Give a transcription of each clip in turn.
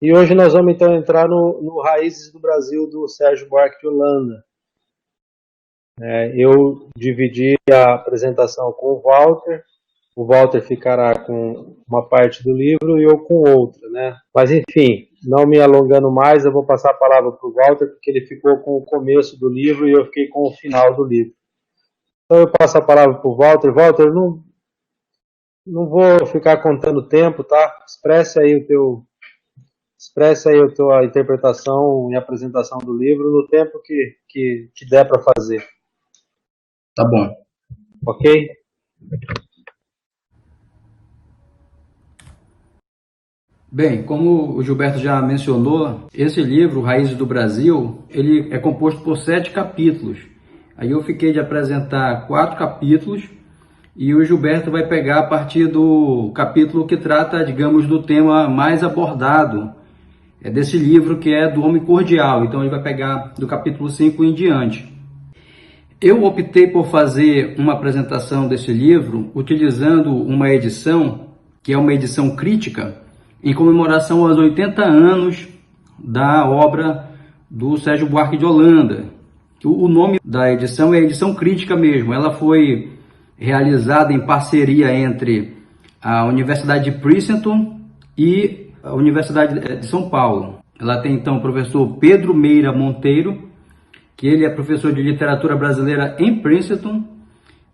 E hoje nós vamos então entrar no Raízes do Brasil do Sérgio Buarque de Holanda. Eu dividi a apresentação com o Walter ficará com uma parte do livro e eu com outra, né? Mas enfim, não me alongando mais, eu vou passar a palavra para o Walter, porque ele ficou com o começo do livro e eu fiquei com o final do livro. Então eu passo a palavra para o Walter. Walter, não vou ficar contando tempo, tá? Expresse aí a tua interpretação e apresentação do livro no tempo que der para fazer. Tá bom. Ok? Bem, como o Gilberto já mencionou, esse livro, Raízes do Brasil, ele é composto por 7 capítulos. Aí eu fiquei de apresentar 4 capítulos e o Gilberto vai pegar a partir do capítulo que trata, digamos, do tema mais abordado desse livro, que é do Homem Cordial. Então ele vai pegar do capítulo 5 em diante. Eu optei por fazer uma apresentação desse livro utilizando uma edição, que é uma edição crítica, em comemoração aos 80 anos da obra do Sérgio Buarque de Holanda. O nome da edição é edição crítica mesmo. Ela foi realizada em parceria entre a Universidade de Princeton e a Universidade de São Paulo. Ela tem então o professor Pedro Meira Monteiro, que ele é professor de literatura brasileira em Princeton,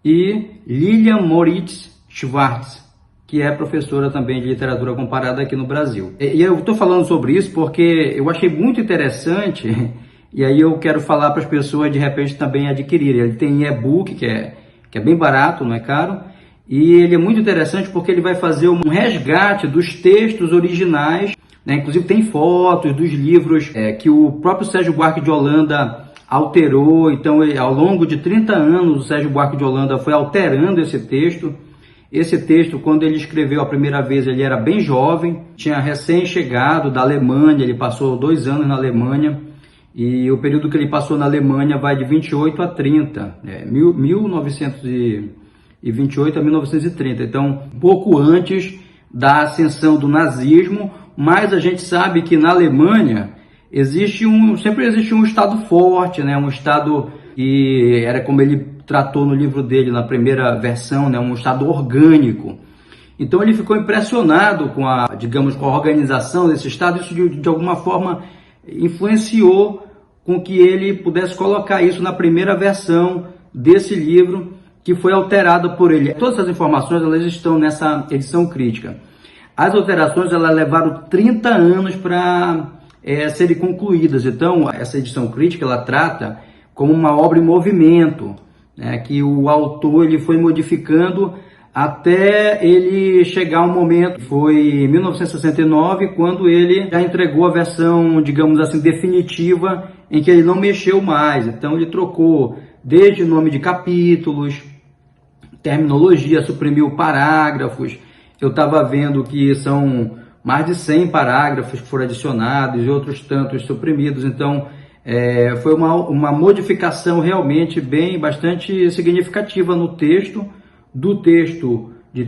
e Lilian Moritz Schwartz, que é professora também de literatura comparada aqui no Brasil. E eu estou falando sobre isso porque eu achei muito interessante, e aí eu quero falar para as pessoas de repente também adquirirem. Ele tem e-book, que é bem barato, não é caro, e ele é muito interessante porque ele vai fazer um resgate dos textos originais, né? Inclusive tem fotos dos livros que o próprio Sérgio Buarque de Holanda alterou. Então, ao longo de 30 anos, o Sérgio Buarque de Holanda foi alterando esse texto. Esse texto, quando ele escreveu a primeira vez, ele era bem jovem, tinha recém-chegado da Alemanha, ele passou 2 anos na Alemanha, e o período que ele passou na Alemanha vai de 28 a 30, 1928 a 1930, então pouco antes da ascensão do nazismo. Mas a gente sabe que na Alemanha sempre existe um Estado forte, né? Um Estado que era como ele tratou no livro dele, na primeira versão, né? Um Estado orgânico. Então ele ficou impressionado com a organização desse Estado. Isso de alguma forma influenciou com que ele pudesse colocar isso na primeira versão desse livro, que foi alterado por ele. Todas essas informações elas estão nessa edição crítica. As alterações elas levaram 30 anos para serem concluídas. Então, essa edição crítica ela trata como uma obra em movimento, né, que o autor ele foi modificando até ele chegar ao momento. Foi em 1969 quando ele já entregou a versão, digamos assim, definitiva, em que ele não mexeu mais. Então, ele trocou desde o nome de capítulos, terminologia, suprimiu parágrafos. Eu estava vendo que são mais de 100 parágrafos que foram adicionados e outros tantos suprimidos. Então, foi uma modificação realmente bastante significativa no texto, do texto de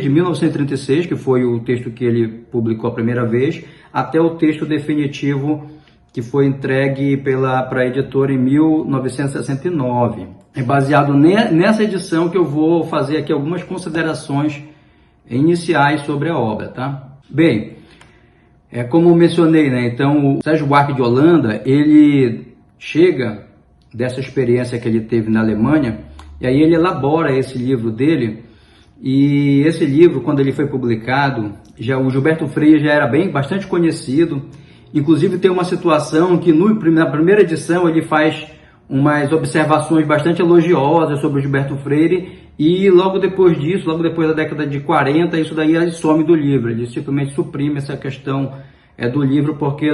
1936, que foi o texto que ele publicou a primeira vez, até o texto definitivo que foi entregue para a editora em 1969. É baseado nessa edição que eu vou fazer aqui algumas considerações iniciais sobre a obra, tá? Bem, como mencionei, né? Então, o Sérgio Buarque de Holanda, ele chega dessa experiência que ele teve na Alemanha, e aí ele elabora esse livro dele, e esse livro, quando ele foi publicado, o Gilberto Freyre já era bastante conhecido. Inclusive tem uma situação que na primeira edição ele faz umas observações bastante elogiosas sobre o Gilberto Freyre, e logo depois disso, logo depois da década de 40, isso daí ele some do livro. Ele simplesmente suprime essa questão do livro, porque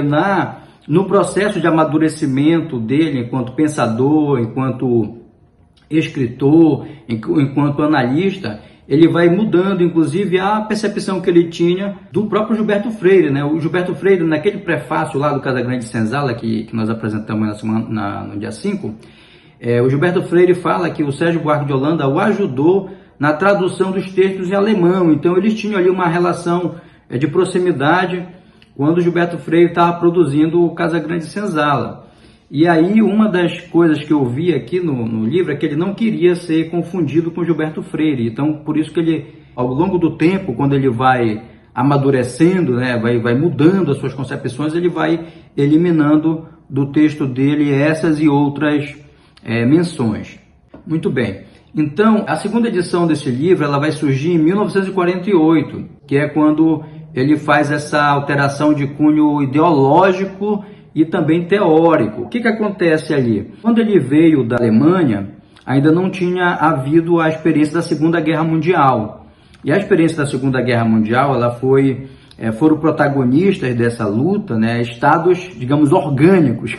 no processo de amadurecimento dele enquanto pensador, enquanto escritor, enquanto analista, ele vai mudando, inclusive, a percepção que ele tinha do próprio Gilberto Freyre, né? O Gilberto Freyre, naquele prefácio lá do Casagrande Senzala, que nós apresentamos no dia 5, o Gilberto Freyre fala que o Sérgio Buarque de Holanda o ajudou na tradução dos textos em alemão. Então, eles tinham ali uma relação de proximidade. quando Gilberto Freire estava produzindo o Casagrande Senzala. E aí uma das coisas que eu vi aqui no livro é que ele não queria ser confundido com Gilberto Freire. Então, por isso que ele, ao longo do tempo, quando ele vai amadurecendo, né, vai mudando as suas concepções, ele vai eliminando do texto dele essas e outras menções. Muito bem. Então, a segunda edição desse livro ela vai surgir em 1948, que é quando ele faz essa alteração de cunho ideológico e também teórico. O que acontece ali? Quando ele veio da Alemanha, ainda não tinha havido a experiência da Segunda Guerra Mundial. E a experiência da Segunda Guerra Mundial, ela foram protagonistas dessa luta, né, estados, digamos, orgânicos.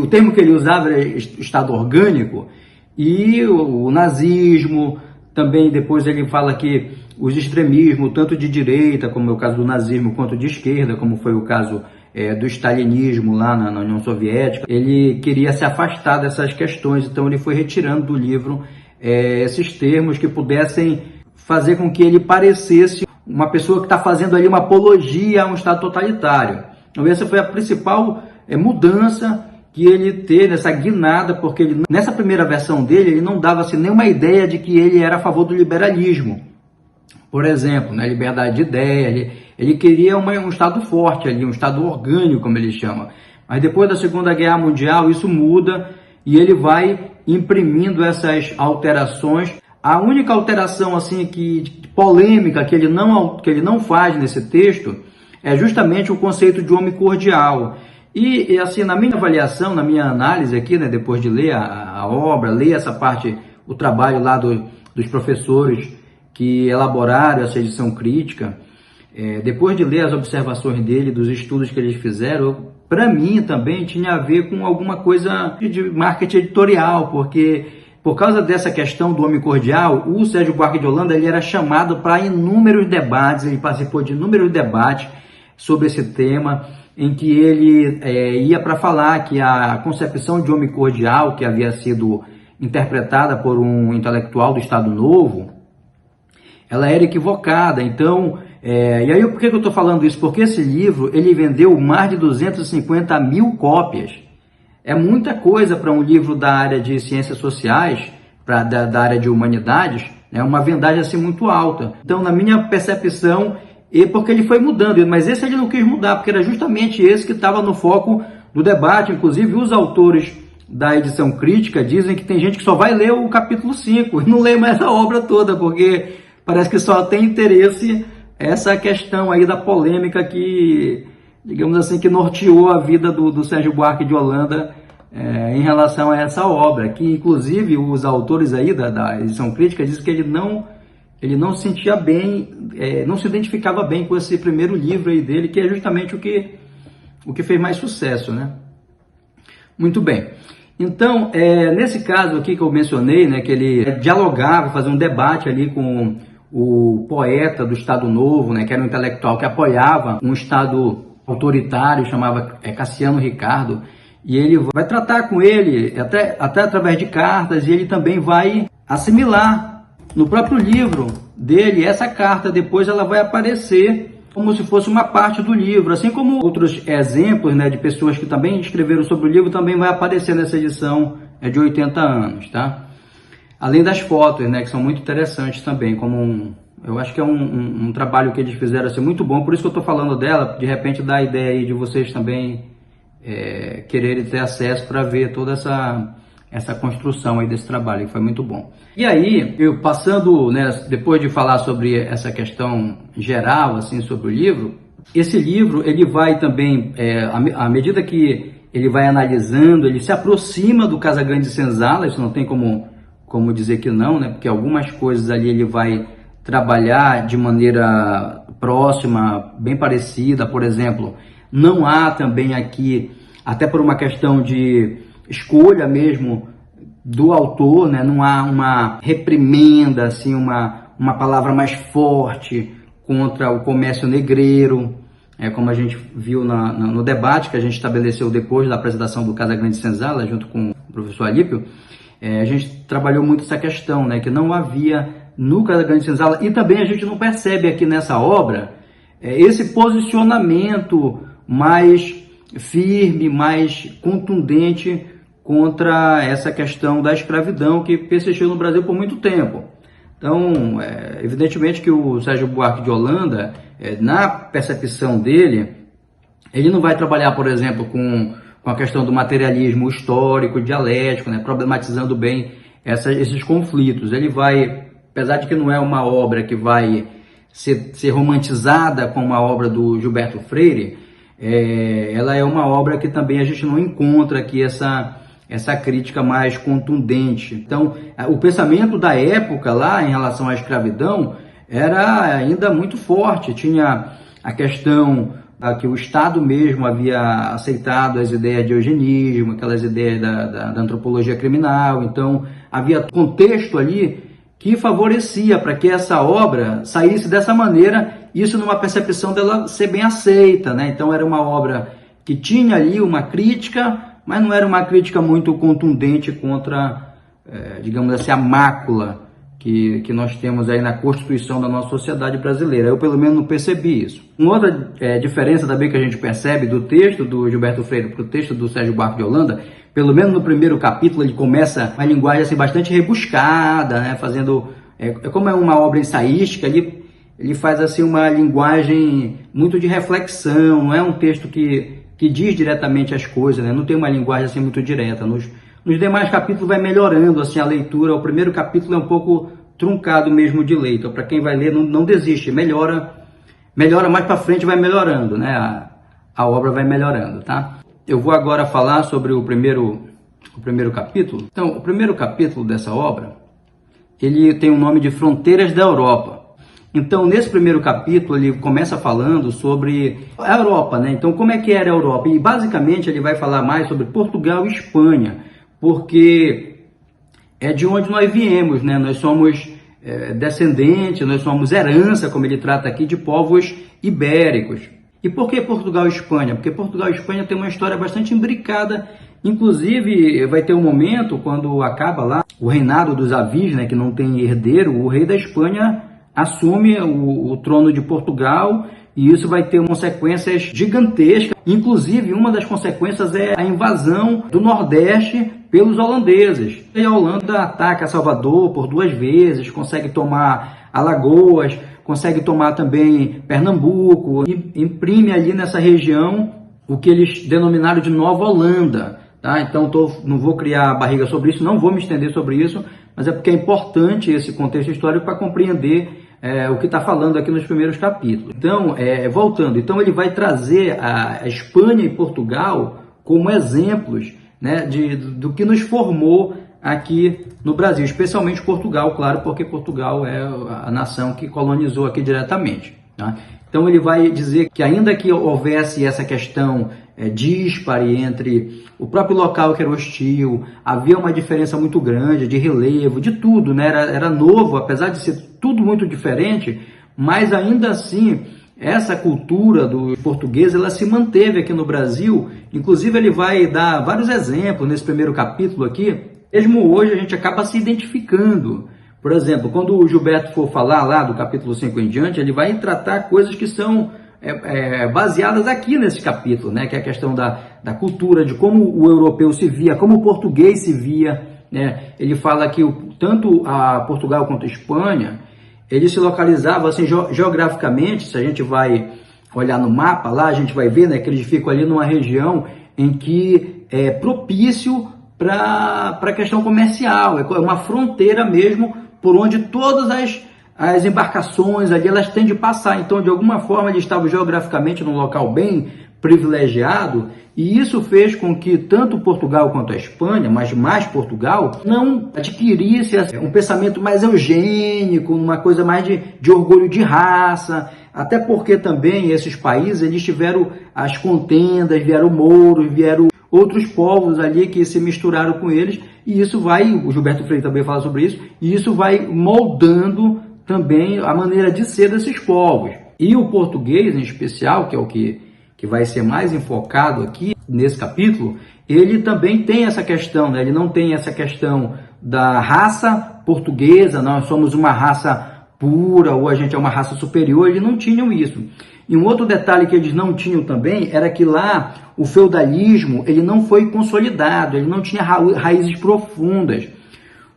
O termo que ele usava era estado orgânico, e o nazismo, também depois ele fala que os extremismos, tanto de direita, como é o caso do nazismo, quanto de esquerda, como foi o caso do stalinismo lá na União Soviética, ele queria se afastar dessas questões, então ele foi retirando do livro esses termos que pudessem fazer com que ele parecesse uma pessoa que está fazendo ali uma apologia a um Estado totalitário. Então essa foi a principal mudança que ele teve, nessa guinada, porque ele, nessa primeira versão dele, ele não dava assim, nenhuma ideia de que ele era a favor do liberalismo. Por exemplo, né, liberdade de ideia, ele queria um Estado forte ali, um Estado orgânico, como ele chama. Mas depois da Segunda Guerra Mundial, isso muda e ele vai imprimindo essas alterações. A única alteração assim polêmica que ele não faz nesse texto é justamente o conceito de homem cordial. E assim, na minha avaliação, na minha análise aqui, né, depois de ler a obra, ler essa parte, o trabalho lá dos professores que elaboraram essa edição crítica, depois de ler as observações dele, dos estudos que eles fizeram, para mim também tinha a ver com alguma coisa de marketing editorial, porque por causa dessa questão do homem cordial, o Sérgio Buarque de Holanda ele era chamado para inúmeros debates, ele participou de inúmeros debates sobre esse tema, em que ele ia para falar que a concepção de homem cordial, que havia sido interpretada por um intelectual do Estado Novo, ela era equivocada. Então, e aí por que eu estou falando isso? Porque esse livro ele vendeu mais de 250 mil cópias. É muita coisa para um livro da área de ciências sociais, da área de humanidades, é uma vendagem assim muito alta. Então, na minha percepção, porque ele foi mudando, mas esse ele não quis mudar, porque era justamente esse que estava no foco do debate. Inclusive, os autores da edição crítica dizem que tem gente que só vai ler o capítulo 5 e não lê mais a obra toda, porque parece que só tem interesse essa questão aí da polêmica que, digamos assim, que norteou a vida do Sérgio Buarque de Holanda em relação a essa obra, que inclusive os autores aí da edição crítica dizem que ele não se sentia bem, não se identificava bem com esse primeiro livro aí dele, que é justamente o que fez mais sucesso, né? Muito bem. Então, nesse caso aqui que eu mencionei, né, que ele dialogava, fazia um debate ali com o poeta do Estado Novo, né, que era um intelectual que apoiava um Estado autoritário, chamava Cassiano Ricardo, e ele vai tratar com ele, até através de cartas, e ele também vai assimilar no próprio livro dele essa carta. Depois ela vai aparecer como se fosse uma parte do livro, assim como outros exemplos, né, de pessoas que também escreveram sobre o livro, também vai aparecer nessa edição de 80 anos, tá? Além das fotos, né, que são muito interessantes também, eu acho que é um trabalho que eles fizeram assim, muito bom, por isso que eu estou falando dela, de repente dá a ideia aí de vocês também quererem ter acesso para ver toda essa construção aí desse trabalho, que foi muito bom. E aí, eu passando, né, depois de falar sobre essa questão geral, assim, sobre o livro, esse livro, ele vai também, à medida que ele vai analisando, ele se aproxima do Casagrande Senzala, isso não tem como dizer que não, né, porque algumas coisas ali ele vai trabalhar de maneira próxima, bem parecida. Por exemplo, não há também aqui, até por uma questão de escolha mesmo do autor, né? Não há uma reprimenda, assim, uma palavra mais forte contra o comércio negreiro, como a gente viu no debate que a gente estabeleceu depois da apresentação do Casagrande Senzala, junto com o professor Alípio. A gente trabalhou muito essa questão, né? Que não havia no Casagrande Senzala, e também a gente não percebe aqui nessa obra esse posicionamento mais firme, mais contundente contra essa questão da escravidão que persistiu no Brasil por muito tempo. Então, evidentemente que o Sérgio Buarque de Holanda, na percepção dele, ele não vai trabalhar, por exemplo, com a questão do materialismo histórico, dialético, né, problematizando bem esses conflitos. Ele vai, apesar de que não é uma obra que vai ser romantizada como a obra do Gilberto Freire, ela é uma obra que também a gente não encontra aqui essa crítica mais contundente. Então, o pensamento da época lá em relação à escravidão era ainda muito forte. Tinha a questão que o Estado mesmo havia aceitado as ideias de eugenismo, aquelas ideias da antropologia criminal. Então, havia contexto ali que favorecia para que essa obra saísse dessa maneira, isso numa percepção dela ser bem aceita, né? Então, era uma obra que tinha ali uma crítica, mas não era uma crítica muito contundente contra, digamos assim, a mácula que nós temos aí na Constituição da nossa sociedade brasileira. Eu, pelo menos, não percebi isso. Uma outra diferença também que a gente percebe do texto do Gilberto Freire para o texto do Sérgio Buarque de Holanda, pelo menos no primeiro capítulo, ele começa uma linguagem assim, bastante rebuscada, né? Fazendo, como é uma obra ensaística, ele faz assim, uma linguagem muito de reflexão, não é um texto que diz diretamente as coisas, né? Não tem uma linguagem assim muito direta. Nos demais capítulos vai melhorando assim, a leitura. O primeiro capítulo é um pouco truncado mesmo de ler. Então, para quem vai ler, não desiste, melhora mais para frente, vai melhorando, né? A obra vai melhorando, tá? Eu vou agora falar sobre o primeiro capítulo. Então, o primeiro capítulo dessa obra, ele tem o nome de Fronteiras da Europa. Então, nesse primeiro capítulo, ele começa falando sobre a Europa, né? Então, como é que era a Europa? E, basicamente, ele vai falar mais sobre Portugal e Espanha, porque é de onde nós viemos, né? Nós somos descendentes, nós somos herança, como ele trata aqui, de povos ibéricos. E por que Portugal e Espanha? Porque Portugal e Espanha tem uma história bastante imbricada. Inclusive, vai ter um momento, quando acaba lá o reinado dos Avis, né, que não tem herdeiro, o rei da Espanha assume o trono de Portugal, e isso vai ter consequências gigantescas. Inclusive, uma das consequências é a invasão do Nordeste pelos holandeses. E a Holanda ataca Salvador por 2 vezes, consegue tomar Alagoas, consegue tomar também Pernambuco, e imprime ali nessa região o que eles denominaram de Nova Holanda. Tá? Então, não vou criar barriga sobre isso, não vou me estender sobre isso, mas é porque é importante esse contexto histórico para compreender o que está falando aqui nos primeiros capítulos. Então, voltando, então ele vai trazer a Espanha e Portugal como exemplos, né, do que nos formou aqui no Brasil, especialmente Portugal, claro, porque Portugal é a nação que colonizou aqui diretamente. Tá? Então ele vai dizer que ainda que houvesse essa questão díspare entre o próprio local que era hostil, havia uma diferença muito grande de relevo, de tudo, né? Era novo, apesar de ser tudo muito diferente, mas ainda assim essa cultura do português ela se manteve aqui no Brasil. Inclusive ele vai dar vários exemplos nesse primeiro capítulo aqui. Mesmo hoje a gente acaba se identificando. Por exemplo, quando o Gilberto for falar lá do capítulo 5 em diante, ele vai tratar coisas que são baseadas aqui nesse capítulo, né? Que é a questão da cultura, de como o europeu se via, como o português se via, né? Ele fala que tanto a Portugal quanto a Espanha, eles se localizavam assim, geograficamente. Se a gente vai olhar no mapa lá, a gente vai ver, né, que eles ficam ali numa região em que é propício para a questão comercial, é uma fronteira mesmo por onde todas as embarcações ali elas têm de passar. Então, de alguma forma, eles estavam geograficamente num local bem privilegiado, e isso fez com que tanto Portugal quanto a Espanha, mas mais Portugal, não adquirisse um pensamento mais eugênico, uma coisa mais de orgulho de raça, até porque também esses países eles tiveram as contendas, vieram mouros, vieram outros povos ali que se misturaram com eles, e isso vai, o Gilberto Freire também fala sobre isso, e isso vai moldando também a maneira de ser desses povos. E o português, em especial, que é o que vai ser mais enfocado aqui nesse capítulo, ele também tem essa questão, né? Ele não tem essa questão da raça portuguesa, nós somos uma raça pura, ou a gente é uma raça superior, eles não tinham isso. E um outro detalhe que eles não tinham também era que lá o feudalismo ele não foi consolidado, ele não tinha raízes profundas.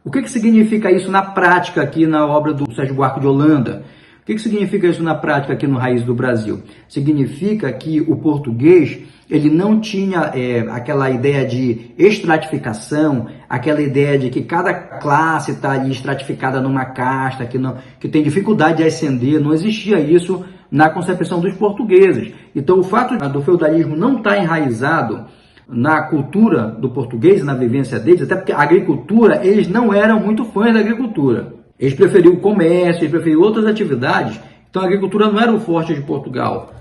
O que significa isso na prática aqui na obra do Sérgio Buarque de Holanda? O que significa isso na prática aqui no Raiz do Brasil? Significa que o português ele não tinha aquela ideia de estratificação, aquela ideia de que cada classe está ali estratificada numa casta, que tem dificuldade de ascender. Não existia isso na concepção dos portugueses. Então o fato do feudalismo não estar enraizado na cultura do português, na vivência deles, até porque a agricultura, eles não eram muito fãs da agricultura. Eles preferiam o comércio, eles preferiam outras atividades. Então a agricultura não era o forte de Portugal.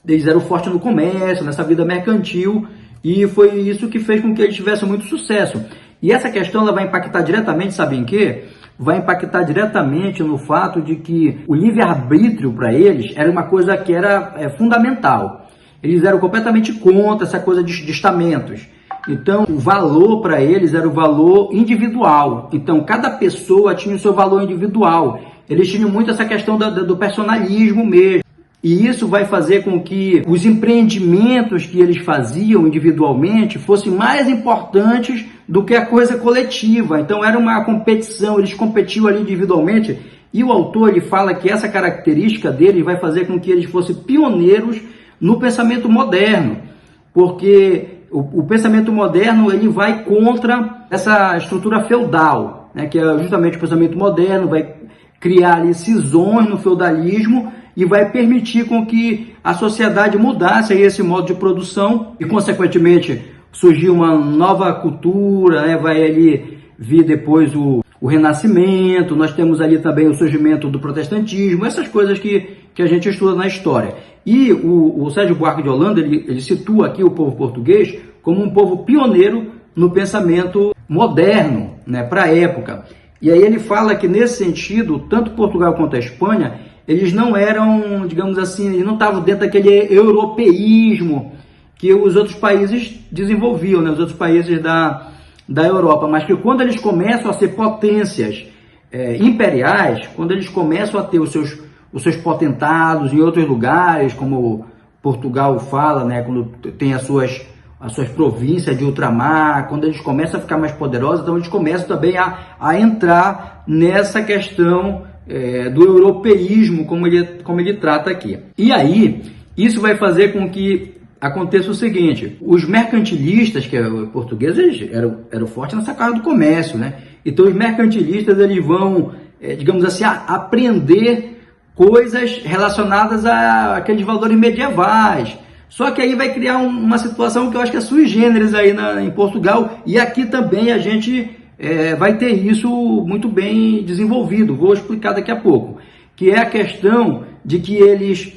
Eles eram fortes no comércio, nessa vida mercantil, e foi isso que fez com que eles tivessem muito sucesso. E essa questão ela vai impactar diretamente, sabe em quê? Vai impactar diretamente no fato de que o livre-arbítrio para eles era uma coisa que era fundamental. Eles eram completamente contra essa coisa de estamentos. Então, o valor para eles era o valor individual. Então, cada pessoa tinha o seu valor individual. Eles tinham muito essa questão do personalismo mesmo. E isso vai fazer com que os empreendimentos que eles faziam individualmente fossem mais importantes do que a coisa coletiva. Então, era uma competição, eles competiam ali individualmente. E o autor ele fala que essa característica deles vai fazer com que eles fossem pioneiros no pensamento moderno. Porque o pensamento moderno ele vai contra essa estrutura feudal, né, que é justamente o pensamento moderno, vai criar ali cisões no feudalismo e vai permitir com que a sociedade mudasse aí esse modo de produção e, consequentemente, surgir uma nova cultura, né, vai ali vir depois o Renascimento, nós temos ali também o surgimento do protestantismo, essas coisas que a gente estuda na história. E o Sérgio Buarque de Holanda, ele situa aqui o povo português como um povo pioneiro no pensamento moderno, né, para a época. E aí ele fala que, nesse sentido, tanto Portugal quanto a Espanha, eles não eram, digamos assim, eles não estavam dentro daquele europeísmo que os outros países desenvolviam, né, os outros países da Europa, mas que quando eles começam a ser potências imperiais, quando eles começam a ter os seus potentados em outros lugares, como Portugal fala, né, quando tem as suas províncias de ultramar, quando eles começam a ficar mais poderosos, então eles começam também a entrar nessa questão do europeísmo, como ele trata aqui. E aí, isso vai fazer com que aconteça o seguinte: os mercantilistas, que portugueses eram fortes nessa casa do comércio, né? Então os mercantilistas eles vão, digamos assim, aprender coisas relacionadas àqueles valores medievais. Só que aí vai criar uma situação que eu acho que é sui generis aí em Portugal, e aqui também a gente vai ter isso muito bem desenvolvido. Vou explicar daqui a pouco, que é a questão de que eles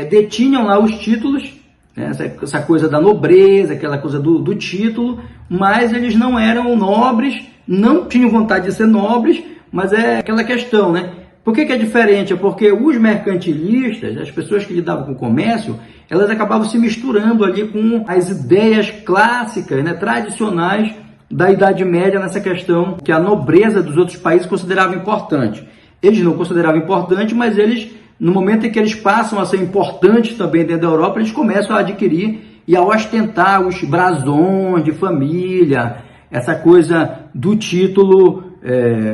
detinham lá os títulos, né, essa coisa da nobreza, aquela coisa do título, mas eles não eram nobres, não tinham vontade de ser nobres, mas é aquela questão, né? Por que é diferente? É porque os mercantilistas, as pessoas que lidavam com o comércio, elas acabavam se misturando ali com as ideias clássicas, né, tradicionais da Idade Média, nessa questão que a nobreza dos outros países considerava importante. Eles não consideravam importante, mas eles, no momento em que eles passam a ser importantes também dentro da Europa, eles começam a adquirir e a ostentar os brasões de família, essa coisa do título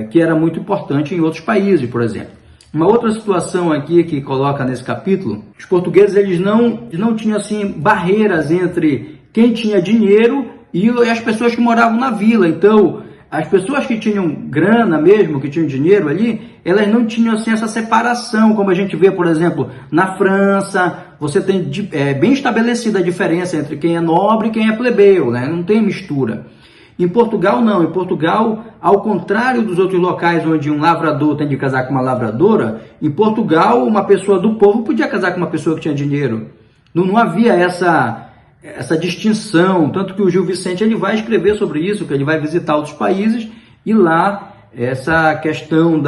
que era muito importante em outros países, por exemplo. Uma outra situação aqui que coloca nesse capítulo, os portugueses eles não tinham assim barreiras entre quem tinha dinheiro e as pessoas que moravam na vila. Então, as pessoas que tinham grana mesmo, que tinham dinheiro ali, elas não tinham assim essa separação, como a gente vê, por exemplo, na França. Você tem bem estabelecida a diferença entre quem é nobre e quem é plebeu, né? Não tem mistura. Em Portugal, não. Em Portugal, ao contrário dos outros locais onde um lavrador tem de casar com uma lavradora, em Portugal, uma pessoa do povo podia casar com uma pessoa que tinha dinheiro. Não havia essa distinção, tanto que o Gil Vicente ele vai escrever sobre isso, que ele vai visitar outros países, e lá essa questão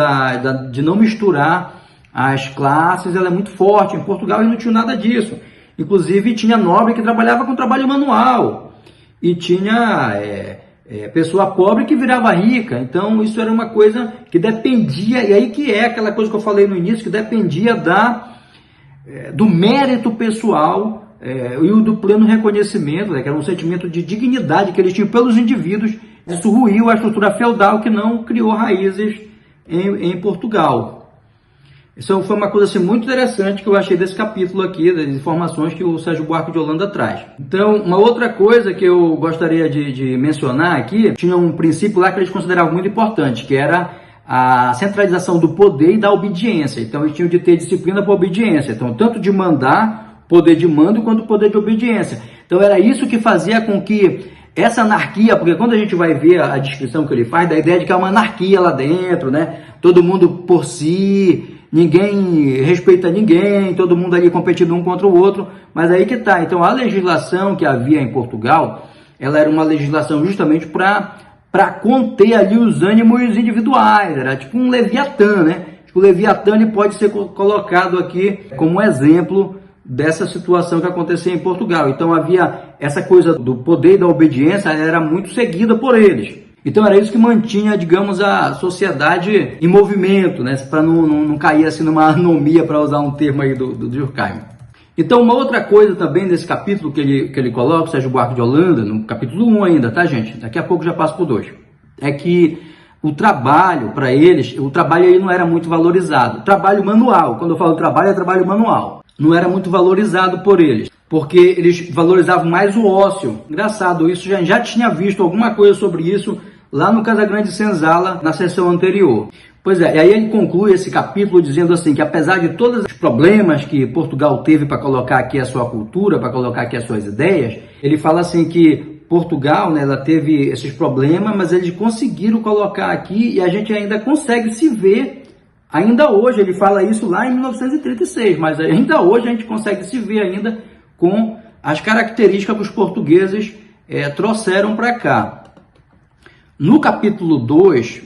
de não misturar as classes, ela é muito forte. Em Portugal eles não tinham nada disso. Inclusive tinha nobre que trabalhava com trabalho manual, e tinha pessoa pobre que virava rica. Então isso era uma coisa que dependia, e aí que é aquela coisa que eu falei no início, que dependia do mérito pessoal e do pleno reconhecimento, que era um sentimento de dignidade que eles tinham pelos indivíduos. Isso ruiu a estrutura feudal que não criou raízes em Portugal. Isso foi uma coisa assim, muito interessante que eu achei desse capítulo aqui, das informações que o Sérgio Buarque de Holanda traz. Então, uma outra coisa que eu gostaria de mencionar aqui, tinha um princípio lá que eles consideravam muito importante, que era a centralização do poder e da obediência. Então, eles tinham de ter disciplina para obediência. Então, tanto de mandar, poder de mando, quanto poder de obediência. Então, era isso que fazia com que essa anarquia, porque quando a gente vai ver a descrição que ele faz, da ideia de que é uma anarquia lá dentro, né? Todo mundo por si, ninguém respeita ninguém, todo mundo ali competindo um contra o outro, mas aí que tá. Então a legislação que havia em Portugal, ela era uma legislação justamente para conter ali os ânimos individuais, era tipo um Leviatã, né? O Leviatã ele pode ser colocado aqui como exemplo dessa situação que acontecia em Portugal. Então havia essa coisa do poder e da obediência, era muito seguida por eles. Então era isso que mantinha, digamos, a sociedade em movimento, né? Para não cair assim numa anomia, para usar um termo aí do Durkheim. Então uma outra coisa também nesse capítulo que ele coloca, o Sérgio Buarque de Holanda, no capítulo 1 ainda, tá, gente? Daqui a pouco já passo por 2. É que o trabalho, para eles, o trabalho aí não era muito valorizado. Trabalho manual, quando eu falo trabalho, é trabalho manual. Não era muito valorizado por eles, porque eles valorizavam mais o ócio. Engraçado, isso já tinha visto alguma coisa sobre isso lá no Casagrande Senzala, na sessão anterior. Pois é, e aí ele conclui esse capítulo dizendo assim, que apesar de todos os problemas que Portugal teve para colocar aqui a sua cultura, para colocar aqui as suas ideias, ele fala assim que Portugal, né, ela teve esses problemas, mas eles conseguiram colocar aqui e a gente ainda consegue se ver. Ainda hoje, ele fala isso lá em 1936, mas ainda hoje a gente consegue se ver ainda com as características que os portugueses trouxeram para cá. No capítulo 2,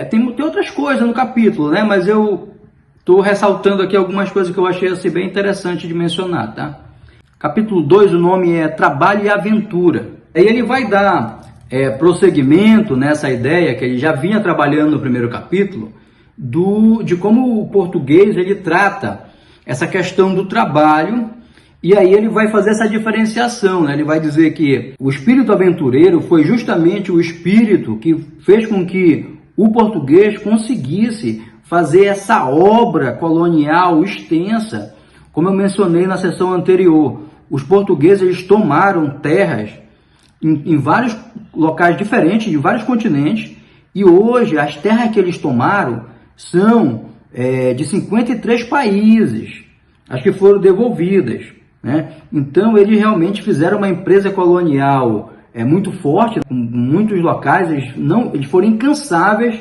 tem outras coisas no capítulo, né? Mas eu estou ressaltando aqui algumas coisas que eu achei assim, bem interessante de mencionar, tá? Capítulo 2, o nome é Trabalho e Aventura. Aí ele vai dar prosseguimento nessa ideia que ele já vinha trabalhando no primeiro capítulo, de como o português ele trata essa questão do trabalho, e aí ele vai fazer essa diferenciação, né? Ele vai dizer que o espírito aventureiro foi justamente o espírito que fez com que o português conseguisse fazer essa obra colonial extensa, como eu mencionei na sessão anterior. Os portugueses eles tomaram terras em vários locais diferentes, de vários continentes, e hoje as terras que eles tomaram são de 53 países, as que foram devolvidas, né? Então eles realmente fizeram uma empresa colonial muito forte, com muitos locais, eles foram incansáveis,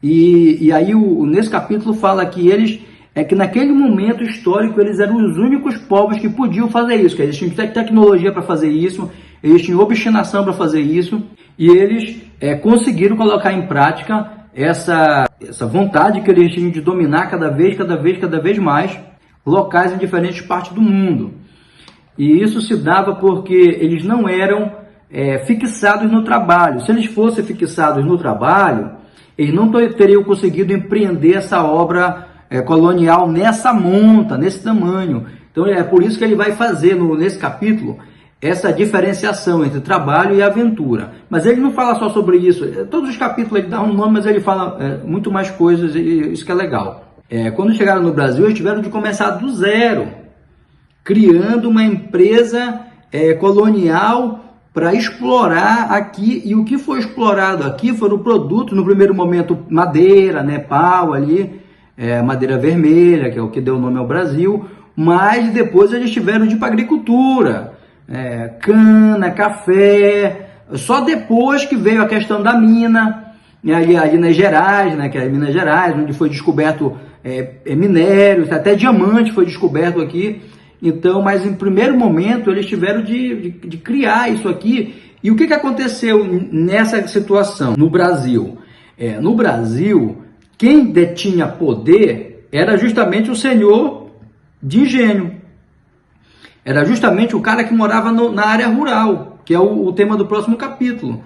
e aí nesse capítulo fala que que naquele momento histórico eles eram os únicos povos que podiam fazer isso, que eles tinham tecnologia para fazer isso, eles tinham obstinação para fazer isso, e eles conseguiram colocar em prática essa vontade que eles tinham de dominar cada vez mais locais em diferentes partes do mundo. E isso se dava porque eles não eram fixados no trabalho. Se eles fossem fixados no trabalho, eles não teriam conseguido empreender essa obra colonial nessa monta, nesse tamanho. Então é por isso que ele vai fazer nesse capítulo essa diferenciação entre trabalho e aventura. Mas ele não fala só sobre isso. Todos os capítulos ele dá um nome, mas ele fala muito mais coisas, e isso que é legal. Quando chegaram no Brasil, eles tiveram de começar do zero, criando uma empresa colonial para explorar aqui, e o que foi explorado aqui foram produtos, no primeiro momento madeira, né, pau ali, madeira vermelha, que é o que deu o nome ao Brasil, mas depois eles tiveram de ir para agricultura, cana, café, só depois que veio a questão da mina, ali nas Gerais, né, que é Minas Gerais, onde foi descoberto minérios, até diamante foi descoberto aqui. Então, mas em primeiro momento eles tiveram de criar isso aqui. E o que aconteceu nessa situação no Brasil? No Brasil, quem detinha poder era justamente o senhor de engenho. Era justamente o cara que morava na área rural. que é o tema do próximo capítulo.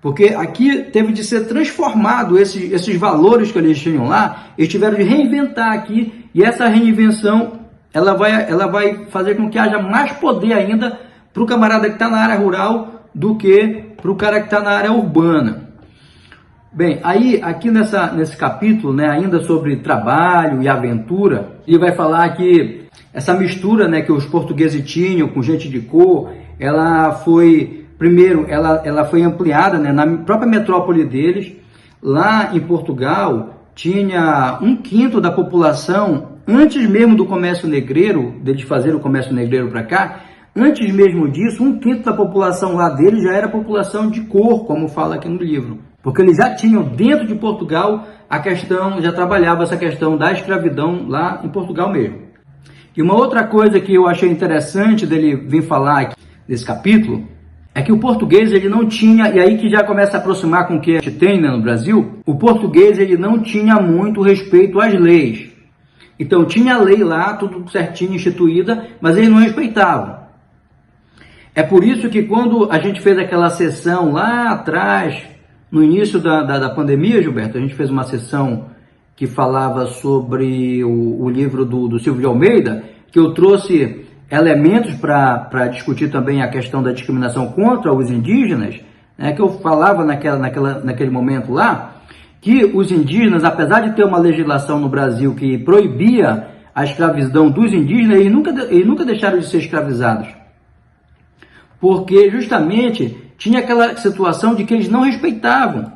Porque aqui teve de ser transformado esses valores que eles tinham lá, eles tiveram de reinventar aqui, e essa reinvenção ela vai fazer com que haja mais poder ainda para o camarada que está na área rural do que para o cara que está na área urbana. Bem, aí aqui nesse capítulo, né, ainda sobre trabalho e aventura, ele vai falar que essa mistura, né, que os portugueses tinham com gente de cor, ela foi, primeiro, ela foi ampliada, né, na própria metrópole deles. Lá em Portugal tinha 1/5 da população, antes mesmo do comércio negreiro, deles fazer o comércio negreiro para cá, antes mesmo disso, 1/5 da população lá deles já era população de cor, como fala aqui no livro. Porque eles já tinham dentro de Portugal a questão, já trabalhava essa questão da escravidão lá em Portugal mesmo. E uma outra coisa que eu achei interessante dele vir falar aqui nesse capítulo, é que o português ele não tinha, e aí que já começa a aproximar com o que a gente tem, né, no Brasil, o português ele não tinha muito respeito às leis. Então tinha a lei lá, tudo certinho, instituída, mas eles não respeitavam. É por isso que quando a gente fez aquela sessão lá atrás, no início da pandemia, Gilberto, a gente fez uma sessão que falava sobre o livro do Silvio de Almeida, que eu trouxe elementos para discutir também a questão da discriminação contra os indígenas, né, que eu falava naquele momento lá, que os indígenas, apesar de ter uma legislação no Brasil que proibia a escravidão dos indígenas, eles nunca deixaram de ser escravizados. Porque justamente tinha aquela situação de que eles não respeitavam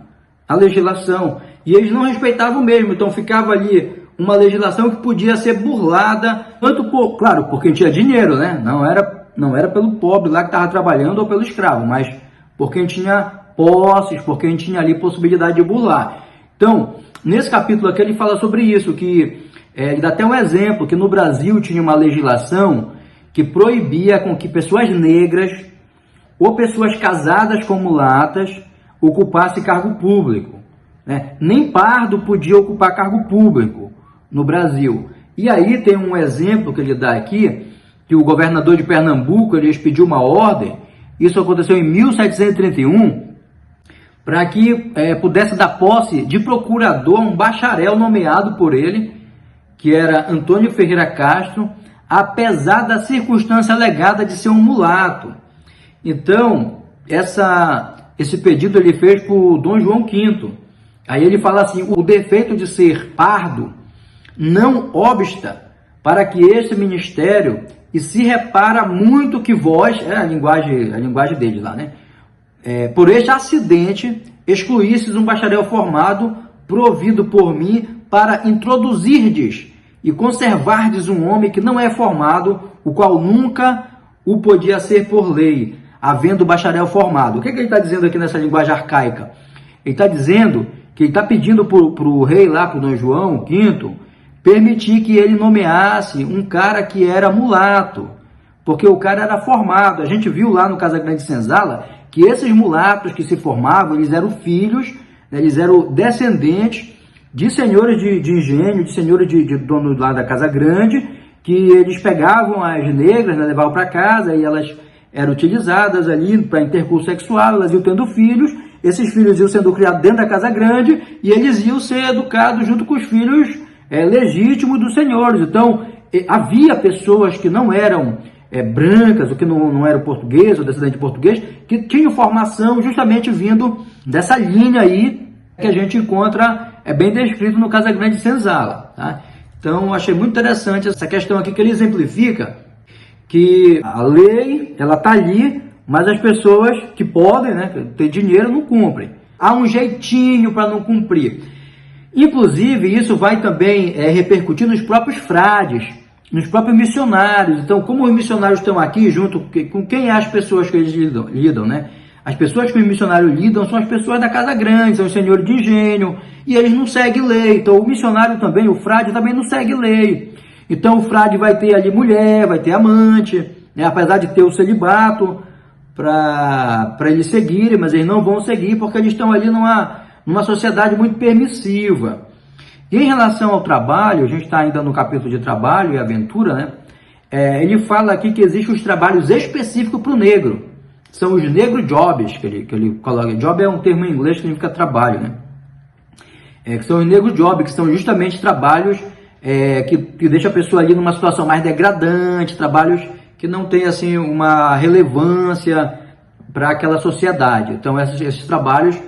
a legislação. E eles não respeitavam mesmo. Então ficava ali uma legislação que podia ser burlada, tanto por, claro, porque tinha dinheiro, né? Não era pelo pobre lá que estava trabalhando ou pelo escravo, mas por quem tinha posses, por quem tinha ali possibilidade de burlar. Então, nesse capítulo aqui ele fala sobre isso, que ele dá até um exemplo, que no Brasil tinha uma legislação que proibia com que pessoas negras ou pessoas casadas com mulatas ocupassem cargo público, né? Nem pardo podia ocupar cargo público no Brasil. E aí tem um exemplo que ele dá aqui, que o governador de Pernambuco ele expediu uma ordem, isso aconteceu em 1731, para que pudesse dar posse de procurador um bacharel nomeado por ele, que era Antônio Ferreira Castro, apesar da circunstância alegada de ser um mulato. Então, esse pedido ele fez por Dom João V. Aí ele fala assim: o defeito de ser pardo não obsta para que este ministério, e se repara muito que vós, a linguagem deles lá, né? Por este acidente, excluísseis um bacharel formado, provido por mim, para introduzirdes e conservardes um homem que não é formado, o qual nunca o podia ser por lei, havendo bacharel formado. O que ele está dizendo aqui nessa linguagem arcaica? Ele está dizendo que ele está pedindo para o rei lá, para o Dom João V, permitir que ele nomeasse um cara que era mulato, porque o cara era formado. A gente viu lá no Casagrande Senzala que esses mulatos que se formavam, eles eram filhos, né, eles eram descendentes de senhores de engenho, de senhores de dono lá da Casa Grande, que eles pegavam as negras, né, levavam para casa e elas eram utilizadas ali para intercurso sexual, elas iam tendo filhos, esses filhos iam sendo criados dentro da Casa Grande e eles iam ser educados junto com os filhos legítimos dos senhores. Então, havia pessoas que não eram brancas, ou que não eram portugueses, ou descendente português, que tinham formação justamente vindo dessa linha aí que a gente encontra bem descrito no Casagrande Senzala, tá? Então, achei muito interessante essa questão aqui que ele exemplifica que a lei, ela está ali, mas as pessoas que podem, né, ter dinheiro, não cumprem. Há um jeitinho para não cumprir. Inclusive, isso vai também repercutir nos próprios frades, nos próprios missionários. Então, como os missionários estão aqui junto com quem é as pessoas que eles lidam, né? As pessoas que os missionários lidam são as pessoas da Casa Grande, são os senhores de engenho, e eles não seguem lei. Então, o missionário também, o frade também não segue lei. Então, o frade vai ter ali mulher, vai ter amante, né? Apesar de ter o celibato para eles seguirem, mas eles não vão seguir porque eles estão ali numa sociedade muito permissiva. E em relação ao trabalho, a gente está ainda no capítulo de trabalho e aventura, né? Ele fala aqui que existem os trabalhos específicos para o negro. são os negro jobs, que ele coloca. Job é um termo em inglês que significa trabalho, né? Que são os negro jobs, que são justamente trabalhos que deixam a pessoa ali numa situação mais degradante, trabalhos que não têm assim uma relevância para aquela sociedade. Então esses trabalhos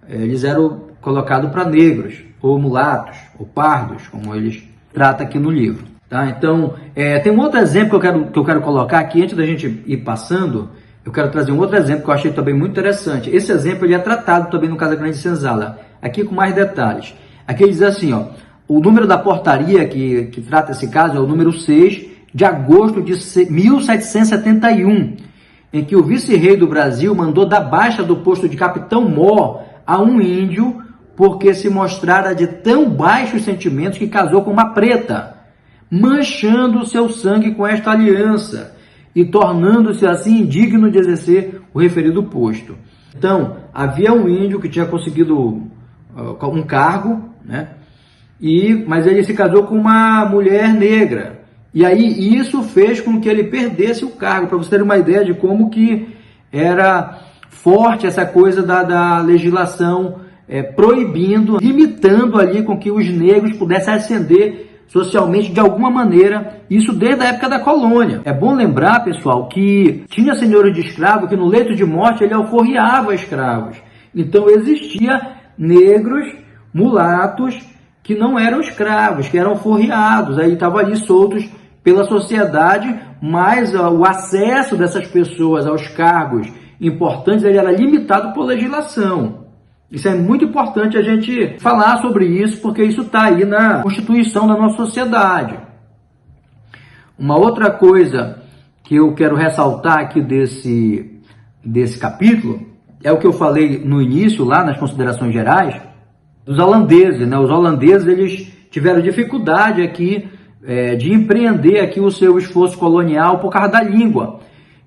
eles eram colocados para negros, ou mulatos, ou pardos, como eles tratam aqui no livro. Tá? Então tem um outro exemplo que eu quero colocar aqui, antes da gente ir passando. Eu quero trazer um outro exemplo que eu achei também muito interessante. Esse exemplo ele é tratado também no Casagrande Senzala, aqui com mais detalhes. Aqui ele diz assim, ó, o número da portaria que trata esse caso é o número 6 de agosto de 1771, em que o vice-rei do Brasil mandou dar baixa do posto de capitão-mor a um índio porque se mostrara de tão baixos sentimentos que casou com uma preta, manchando o seu sangue com esta aliança e tornando-se assim indigno de exercer o referido posto. Então, havia um índio que tinha conseguido um cargo, né? Mas ele se casou com uma mulher negra. E aí isso fez com que ele perdesse o cargo, para você ter uma ideia de como que era forte essa coisa da legislação proibindo, limitando ali com que os negros pudessem ascender socialmente de alguma maneira, isso desde a época da colônia. É bom lembrar, pessoal, que tinha senhores de escravo que no leito de morte ele alforriava escravos. Então existia negros, mulatos, que não eram escravos, que eram alforriados, aí estavam ali soltos pela sociedade, mas o acesso dessas pessoas aos cargos importantes ele era limitado por legislação. Isso é muito importante a gente falar sobre isso, porque isso está aí na Constituição da nossa sociedade. Uma outra coisa que eu quero ressaltar aqui desse capítulo é o que eu falei no início, lá nas considerações gerais, dos holandeses, né? Os holandeses eles tiveram dificuldade aqui de empreender aqui o seu esforço colonial por causa da língua.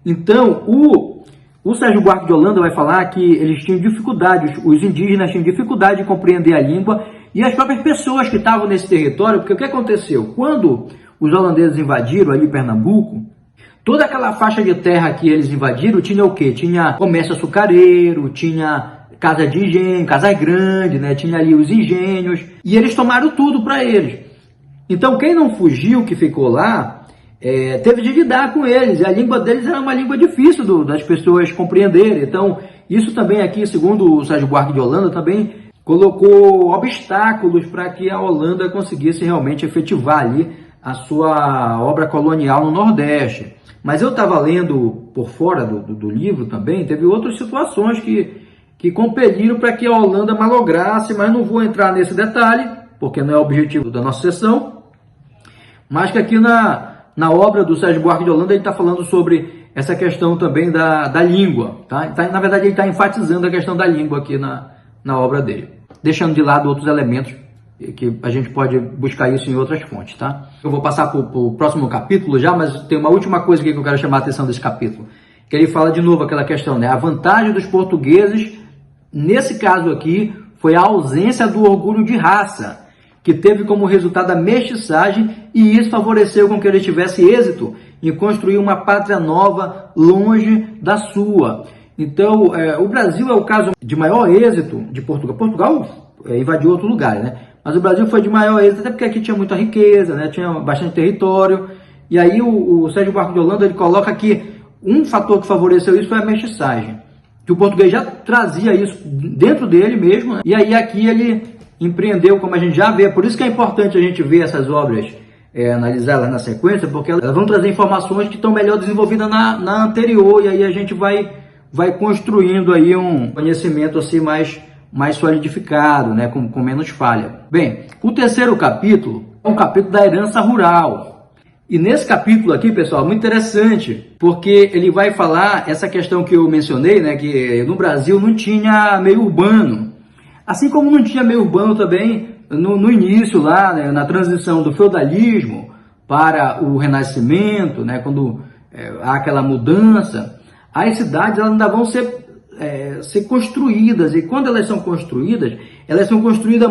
Então, o Sérgio Buarque de Holanda vai falar que eles tinham dificuldade, os indígenas tinham dificuldade de compreender a língua e as próprias pessoas que estavam nesse território, porque o que aconteceu? Quando os holandeses invadiram ali Pernambuco, toda aquela faixa de terra que eles invadiram tinha o quê? Tinha comércio açucareiro, tinha casa de engenho, casas grandes, né? Tinha ali os engenhos e eles tomaram tudo para eles. Então quem não fugiu, que ficou lá, teve de lidar com eles, e a língua deles era uma língua difícil das pessoas compreenderem. Então, isso também aqui, segundo o Sérgio Buarque de Holanda, também colocou obstáculos para que a Holanda conseguisse realmente efetivar ali a sua obra colonial no Nordeste. Mas eu estava lendo por fora do livro também, teve outras situações que compeliram para que a Holanda malograsse, mas não vou entrar nesse detalhe, porque não é o objetivo da nossa sessão, mas que aqui na obra do Sérgio Buarque de Holanda, ele está falando sobre essa questão também da língua. Tá? Na verdade, ele está enfatizando a questão da língua aqui na obra dele, deixando de lado outros elementos que a gente pode buscar isso em outras fontes. Tá? Eu vou passar para o próximo capítulo já, mas tem uma última coisa aqui que eu quero chamar a atenção desse capítulo, que ele fala de novo aquela questão, né? A vantagem dos portugueses, nesse caso aqui, foi a ausência do orgulho de raça, que teve como resultado a mestiçagem, e isso favoreceu com que ele tivesse êxito em construir uma pátria nova longe da sua. Então, o Brasil é o caso de maior êxito de Portugal. Portugal invadiu outro lugar, né? Mas o Brasil foi de maior êxito, até porque aqui tinha muita riqueza, né? Tinha bastante território. E aí o Sérgio Buarque de Holanda ele coloca que um fator que favoreceu isso foi a mestiçagem, que o português já trazia isso dentro dele mesmo, né? E aí aqui ele empreendeu, como a gente já vê. Por isso que é importante a gente ver essas obras, analisá-las na sequência, porque elas vão trazer informações que estão melhor desenvolvidas na anterior, e aí a gente vai construindo aí um conhecimento assim mais solidificado, né, com menos falha. Bem, o terceiro capítulo é um capítulo da herança rural. E nesse capítulo aqui, pessoal, é muito interessante, porque ele vai falar essa questão que eu mencionei, né, que no Brasil não tinha meio urbano. Assim como não tinha meio urbano também no início lá, né, na transição do feudalismo para o renascimento, né, quando há aquela mudança, as cidades elas ainda vão ser construídas, e quando elas são construídas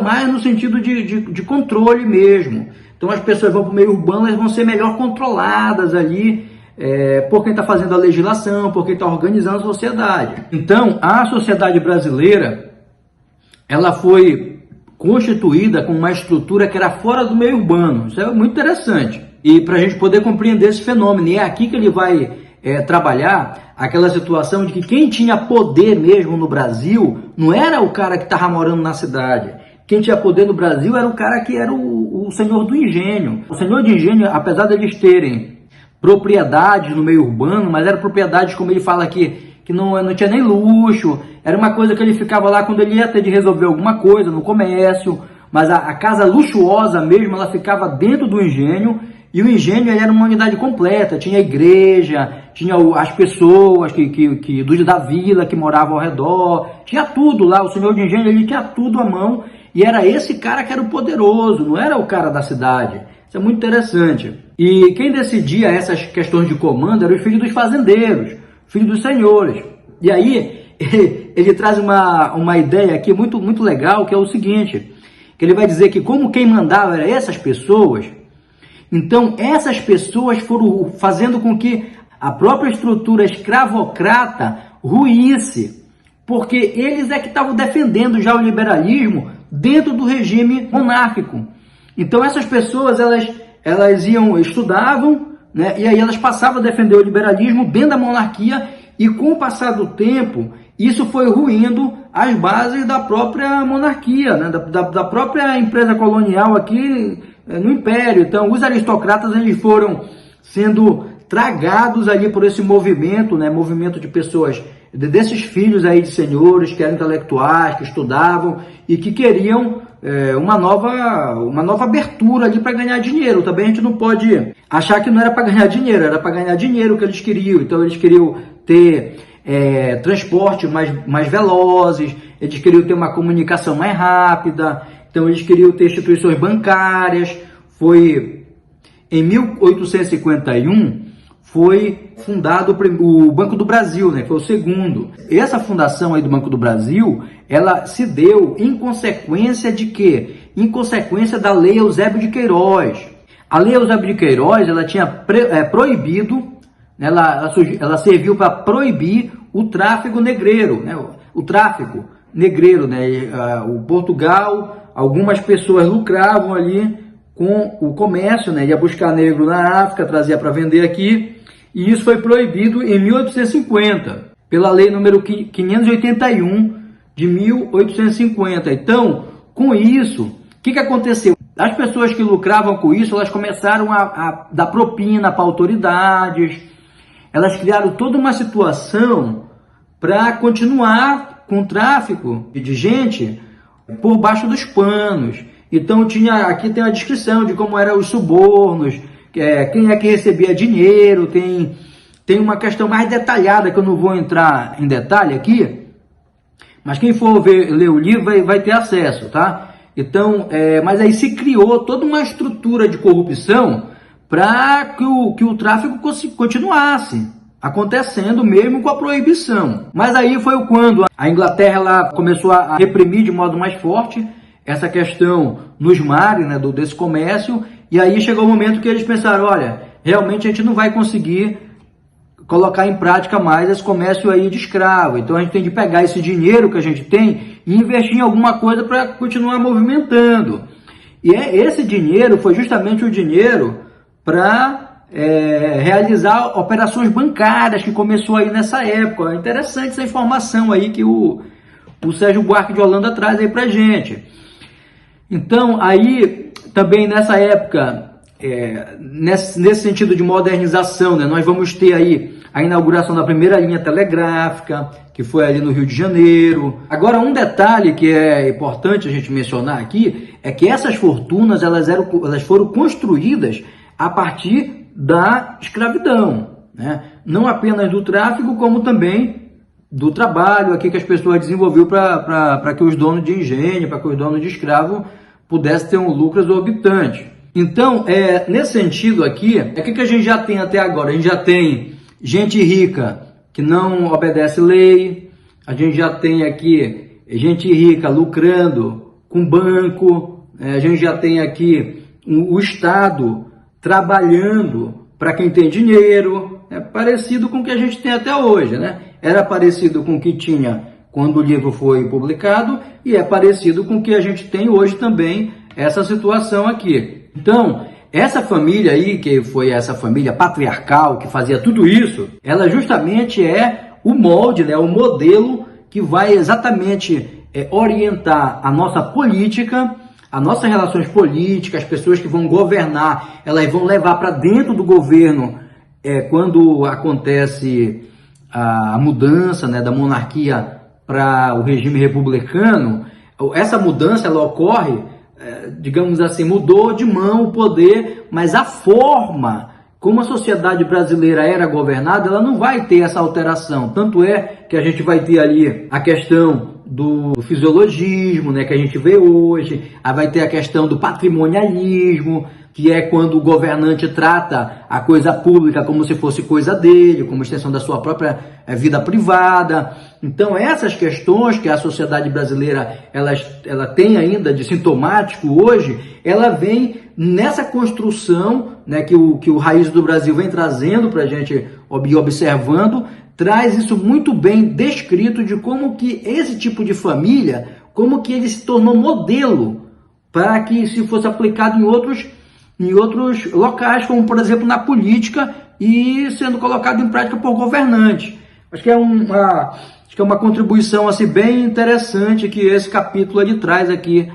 mais no sentido de controle mesmo. Então as pessoas vão para o meio urbano, elas vão ser melhor controladas ali, por quem está fazendo a legislação, por quem está organizando a sociedade. Então, a sociedade brasileira, ela foi constituída com uma estrutura que era fora do meio urbano. Isso é muito interessante. E para a gente poder compreender esse fenômeno, e é aqui que ele vai trabalhar aquela situação de que quem tinha poder mesmo no Brasil não era o cara que estava morando na cidade. Quem tinha poder no Brasil era o cara que era o senhor do engenho. O senhor de engenho, apesar de eles terem propriedades no meio urbano, mas eram propriedades, como ele fala aqui, que não tinha nem luxo, era uma coisa que ele ficava lá quando ele ia ter de resolver alguma coisa no comércio, mas a casa luxuosa mesmo, ela ficava dentro do engenho, e o engenho ele era uma unidade completa, tinha a igreja, tinha as pessoas da vila que moravam ao redor, tinha tudo lá, o senhor de engenho ele tinha tudo à mão, e era esse cara que era o poderoso, não era o cara da cidade. Isso é muito interessante. E quem decidia essas questões de comando eram os filhos dos fazendeiros, filhos dos senhores. E aí ele traz uma ideia aqui muito, muito legal, que é o seguinte, que ele vai dizer que como quem mandava eram essas pessoas, então essas pessoas foram fazendo com que a própria estrutura escravocrata ruísse, porque eles é que estavam defendendo já o liberalismo dentro do regime monárquico. Então essas pessoas, elas estudavam, né, e aí elas passavam a defender o liberalismo dentro da monarquia, e com o passar do tempo, isso foi ruindo as bases da própria monarquia, né, da própria empresa colonial aqui no Império. Então os aristocratas eles foram sendo tragados ali por esse movimento, né, movimento de pessoas, desses filhos aí de senhores que eram intelectuais, que estudavam e que queriam uma nova abertura ali para ganhar dinheiro. Também a gente não pode achar que não era para ganhar dinheiro, era para ganhar dinheiro que eles queriam. Então eles queriam ter transporte mais velozes, eles queriam ter uma comunicação mais rápida, então eles queriam ter instituições bancárias. Foi em 1851 foi fundado o Banco do Brasil, né? Foi o segundo. Essa fundação aí do Banco do Brasil, ela se deu em consequência de quê? Em consequência da Lei Eusébio de Queiroz. A Lei Eusébio de Queiroz, ela tinha proibido, ela serviu para proibir o tráfico negreiro, né? O tráfico negreiro, né? O Portugal, algumas pessoas lucravam ali com o comércio, né? Ia buscar negro na África, trazia para vender aqui. E isso foi proibido em 1850, pela lei número 581 de 1850. Então, com isso, o que aconteceu? As pessoas que lucravam com isso, elas começaram a dar propina para autoridades, elas criaram toda uma situação para continuar com o tráfico de gente por baixo dos panos. Então, aqui tem a descrição de como eram os subornos, quem é que recebia dinheiro, tem uma questão mais detalhada que eu não vou entrar em detalhe aqui, mas quem for ler o livro vai ter acesso, tá? Então, mas aí se criou toda uma estrutura de corrupção para que o tráfico continuasse acontecendo mesmo com a proibição. Mas aí foi quando a Inglaterra ela começou a reprimir de modo mais forte essa questão nos mares, né, desse comércio. E aí chegou o momento que eles pensaram, olha, realmente a gente não vai conseguir colocar em prática mais esse comércio aí de escravo. Então a gente tem de pegar esse dinheiro que a gente tem e investir em alguma coisa para continuar movimentando. E esse dinheiro foi justamente o dinheiro para realizar operações bancárias, que começou aí nessa época. É interessante essa informação aí que o Sérgio Buarque de Holanda traz aí pra gente. Então, aí, também nessa época, nesse sentido de modernização, né, nós vamos ter aí a inauguração da primeira linha telegráfica, que foi ali no Rio de Janeiro. Agora, um detalhe que é importante a gente mencionar aqui, é que essas fortunas, elas foram construídas a partir da escravidão, né? Não apenas do tráfico, como também do trabalho aqui que as pessoas desenvolveram para que os donos de engenho, para que os donos de escravo pudessem ter um lucro exorbitante. Então, nesse sentido aqui, o que a gente já tem até agora? A gente já tem gente rica que não obedece lei, a gente já tem aqui gente rica lucrando com banco, a gente já tem aqui o Estado trabalhando para quem tem dinheiro, é parecido com o que a gente tem até hoje, né? Era parecido com o que tinha quando o livro foi publicado e é parecido com o que a gente tem hoje também, essa situação aqui. Então, essa família aí, que foi essa família patriarcal que fazia tudo isso, ela justamente é o molde, né, o modelo que vai exatamente orientar a nossa política, as nossas relações políticas, as pessoas que vão governar, elas vão levar para dentro do governo, quando acontece a mudança, né, da monarquia para o regime republicano, essa mudança ela ocorre, digamos assim, mudou de mão o poder, mas a forma como a sociedade brasileira era governada, ela não vai ter essa alteração. Tanto é que a gente vai ter ali a questão do fisiologismo, né, que a gente vê hoje, aí vai ter a questão do patrimonialismo, que é quando o governante trata a coisa pública como se fosse coisa dele, como extensão da sua própria vida privada. Então essas questões que a sociedade brasileira ela tem ainda de sintomático hoje, ela vem nessa construção, né, que o Raiz do Brasil vem trazendo para a gente ir observando, traz isso muito bem descrito de como que esse tipo de família, como que ele se tornou modelo para que se fosse aplicado em outros locais, como por exemplo na política e sendo colocado em prática por governantes. Acho que é uma contribuição assim, bem interessante que esse capítulo ele traz aqui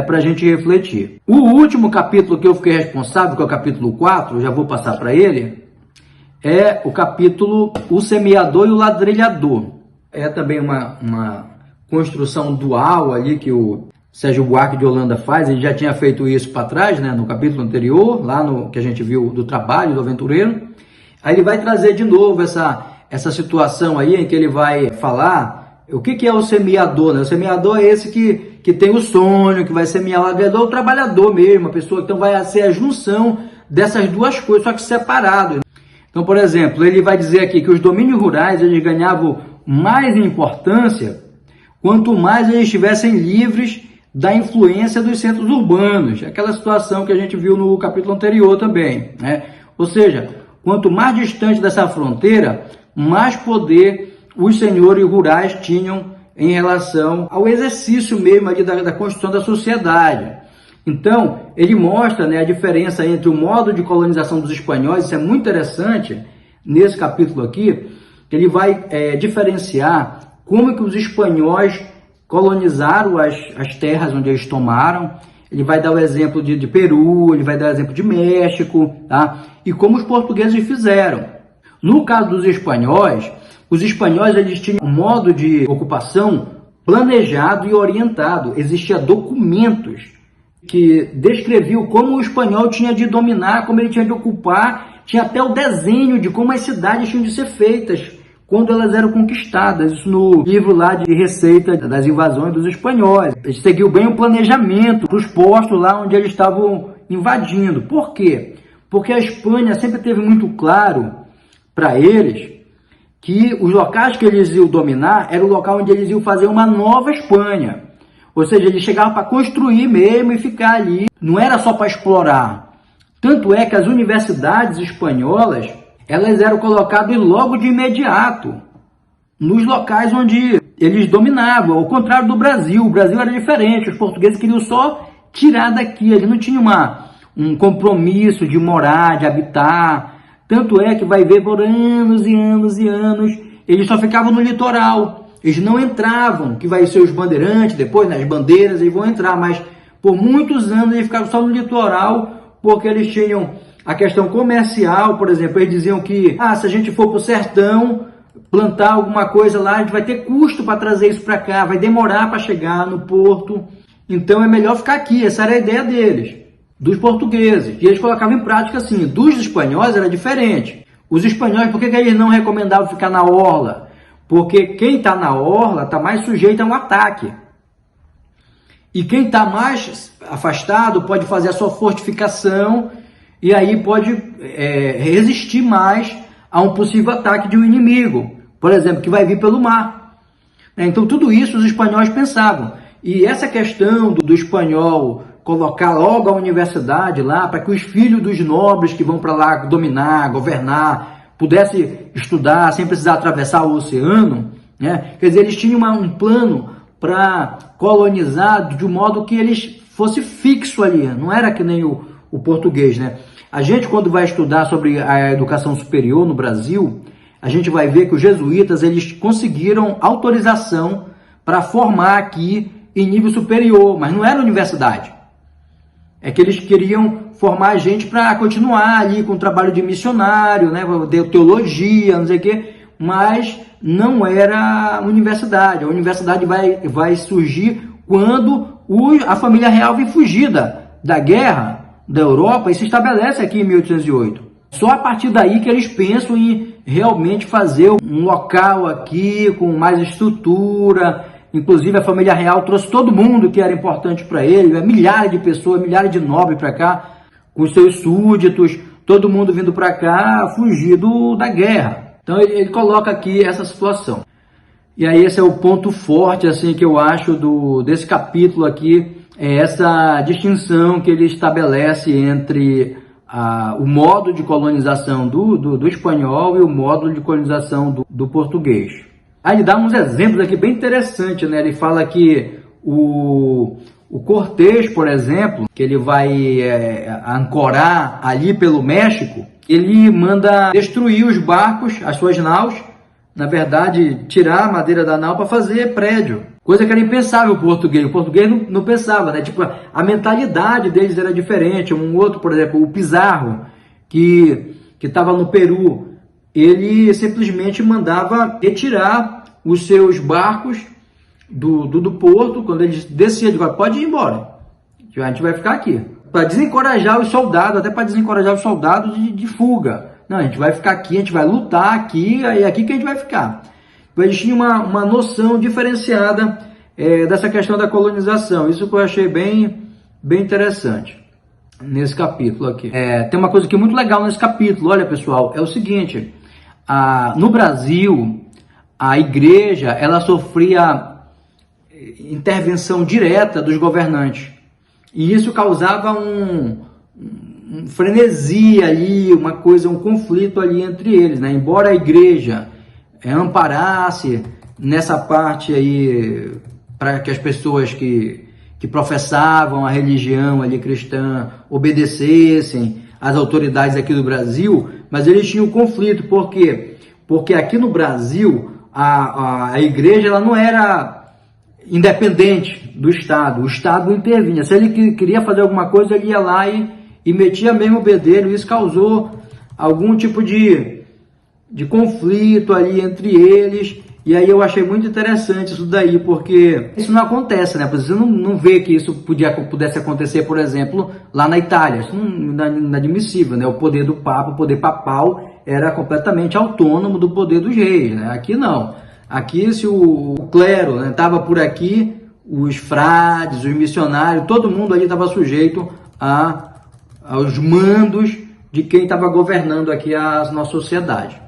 para a gente refletir. O último capítulo que eu fiquei responsável, que é o capítulo 4, já vou passar para ele, é o capítulo O Semeador e o Ladrilhador. É também uma construção dual ali que o Sérgio Buarque de Holanda faz. Ele já tinha feito isso para trás, né, no capítulo anterior, lá no que a gente viu do trabalho do aventureiro. Aí ele vai trazer de novo essa situação aí em que ele vai falar o que é o semeador, né? O semeador é esse que tem o sonho, que vai semear. O ladrilhador é o trabalhador mesmo, a pessoa. Então vai ser a junção dessas duas coisas, só que separado. Então, por exemplo, ele vai dizer aqui que os domínios rurais eles ganhavam mais importância quanto mais eles estivessem livres da influência dos centros urbanos. Aquela situação que a gente viu no capítulo anterior também, né? Ou seja, quanto mais distante dessa fronteira, mais poder os senhores rurais tinham em relação ao exercício mesmo ali da construção da sociedade. Então, ele mostra, né, a diferença entre o modo de colonização dos espanhóis. Isso é muito interessante nesse capítulo aqui, que ele vai diferenciar como que os espanhóis colonizaram as terras onde eles tomaram. Ele vai dar o exemplo de Peru, ele vai dar o exemplo de México, tá? E como os portugueses fizeram. No caso dos espanhóis, os espanhóis eles tinham um modo de ocupação planejado e orientado. Existiam documentos que descreviam como o espanhol tinha de dominar, como ele tinha de ocupar, tinha até o desenho de como as cidades tinham de ser feitas quando elas eram conquistadas. Isso no livro lá de receita das invasões dos espanhóis. Eles seguiam bem o planejamento para os postos lá onde eles estavam invadindo. Por quê? Porque a Espanha sempre teve muito claro para eles que os locais que eles iam dominar era o local onde eles iam fazer uma nova Espanha. Ou seja, eles chegavam para construir mesmo e ficar ali. Não era só para explorar. Tanto é que as universidades espanholas, elas eram colocadas logo de imediato nos locais onde eles dominavam. Ao contrário do Brasil. O Brasil era diferente. Os portugueses queriam só tirar daqui. Eles não tinham um compromisso de morar, de habitar. Tanto é que vai ver por anos e anos e anos, eles só ficavam no litoral. Eles não entravam, que vai ser os bandeirantes, depois nas bandeiras eles vão entrar, mas por muitos anos eles ficavam só no litoral, porque eles tinham a questão comercial. Por exemplo, eles diziam que se a gente for para o sertão, plantar alguma coisa lá, a gente vai ter custo para trazer isso para cá, vai demorar para chegar no porto, então é melhor ficar aqui. Essa era a ideia deles, dos portugueses, e eles colocavam em prática assim. Dos espanhóis era diferente. Os espanhóis, por que eles não recomendavam ficar na orla? Porque quem está na orla está mais sujeito a um ataque. E quem está mais afastado pode fazer a sua fortificação e aí pode resistir mais a um possível ataque de um inimigo, por exemplo, que vai vir pelo mar. Então tudo isso os espanhóis pensavam. E essa questão do espanhol colocar logo a universidade lá, para que os filhos dos nobres que vão para lá dominar, governar, pudesse estudar sem precisar atravessar o oceano, né? Quer dizer, eles tinham um plano para colonizar de um modo que eles fosse fixo ali, não era que nem o português, né? A gente, quando vai estudar sobre a educação superior no Brasil, a gente vai ver que os jesuítas, eles conseguiram autorização para formar aqui em nível superior, mas não era universidade. É que eles queriam formar a gente para continuar ali com o trabalho de missionário, né, de teologia, não sei o quê, mas não era universidade. A universidade vai surgir quando a família real vem fugida da guerra da Europa e se estabelece aqui em 1808. Só a partir daí que eles pensam em realmente fazer um local aqui com mais estrutura. Inclusive a família real trouxe todo mundo que era importante para ele, milhares de pessoas, milhares de nobres para cá, com seus súditos, todo mundo vindo para cá fugido da guerra. Então ele coloca aqui essa situação. E aí esse é o ponto forte assim que eu acho desse capítulo aqui, é essa distinção que ele estabelece entre o modo de colonização do espanhol e o modo de colonização do português. Aí ele dá uns exemplos aqui bem interessantes, né? Ele fala que o Cortés, por exemplo, que ele vai ancorar ali pelo México, ele manda destruir os barcos, as suas naus, na verdade, tirar a madeira da nau para fazer prédio. Coisa que era impensável o português. O português não pensava, né? Tipo, a mentalidade deles era diferente. Um outro, por exemplo, o Pizarro, que estava no Peru, ele simplesmente mandava retirar os seus barcos do porto. Quando eles desciam, ele falava, pode ir embora, a gente vai ficar aqui. Para desencorajar os soldados, até para desencorajar os soldados de fuga. Não, a gente vai ficar aqui, a gente vai lutar aqui, é aqui que a gente vai ficar. Então, eles tinham uma noção diferenciada dessa questão da colonização. Isso que eu achei bem interessante nesse capítulo aqui. Tem uma coisa que é muito legal nesse capítulo, olha pessoal, é o seguinte, no Brasil, a igreja, ela sofria intervenção direta dos governantes. E isso causava um frenesi ali, um conflito ali entre eles, né? Embora a igreja amparasse nessa parte aí para que as pessoas que professavam a religião ali cristã obedecessem às autoridades aqui do Brasil, mas eles tinham conflito. Por quê? Porque aqui no Brasil a igreja ela não era independente do Estado, o Estado intervinha. Se ele queria fazer alguma coisa, ele ia lá e metia mesmo o bedelho. Isso causou algum tipo de conflito ali entre eles, e aí eu achei muito interessante isso daí, porque isso não acontece, né? Você não vê que isso pudesse acontecer, por exemplo, lá na Itália. Isso não é inadmissível, né? O poder do Papa, o poder papal era completamente autônomo do poder dos reis, né? Aqui não. Aqui, se o clero estava, né, por aqui, os frades, os missionários, todo mundo ali estava sujeito aos mandos de quem estava governando aqui a nossa sociedade.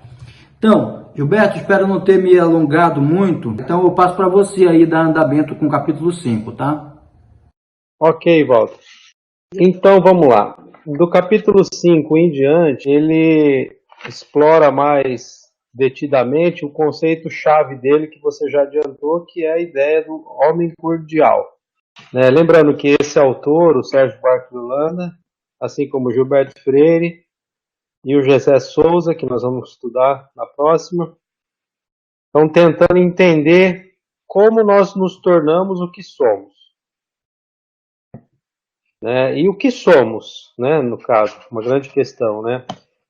Então, Gilberto, espero não ter me alongado muito, então eu passo para você aí dar andamento com o capítulo 5, tá? Ok, Walter. Então, vamos lá. Do capítulo 5 em diante, ele explora mais detidamente o conceito-chave dele, que você já adiantou, que é a ideia do homem cordial. Né? Lembrando que esse autor, o Sérgio Buarque de Holanda, assim como o Gilberto Freire e o Gessé Souza, que nós vamos estudar na próxima, estão tentando entender como nós nos tornamos o que somos. Né? E o que somos, né? No caso, uma grande questão, né?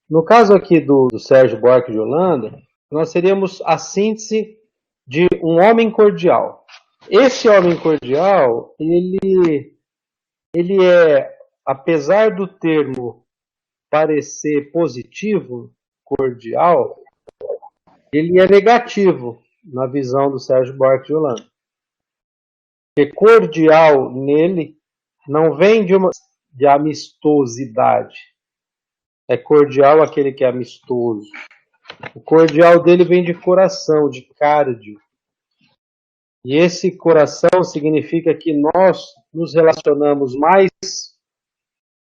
No caso aqui do Sérgio Buarque de Holanda, nós seríamos a síntese de um homem cordial. Esse homem cordial, ele é, apesar do termo parecer positivo, cordial, ele é negativo na visão do Sérgio Buarque de Holanda. Porque cordial nele não vem de amistosidade. É cordial aquele que é amistoso. O cordial dele vem de coração, de cardio. E esse coração significa que nós nos relacionamos mais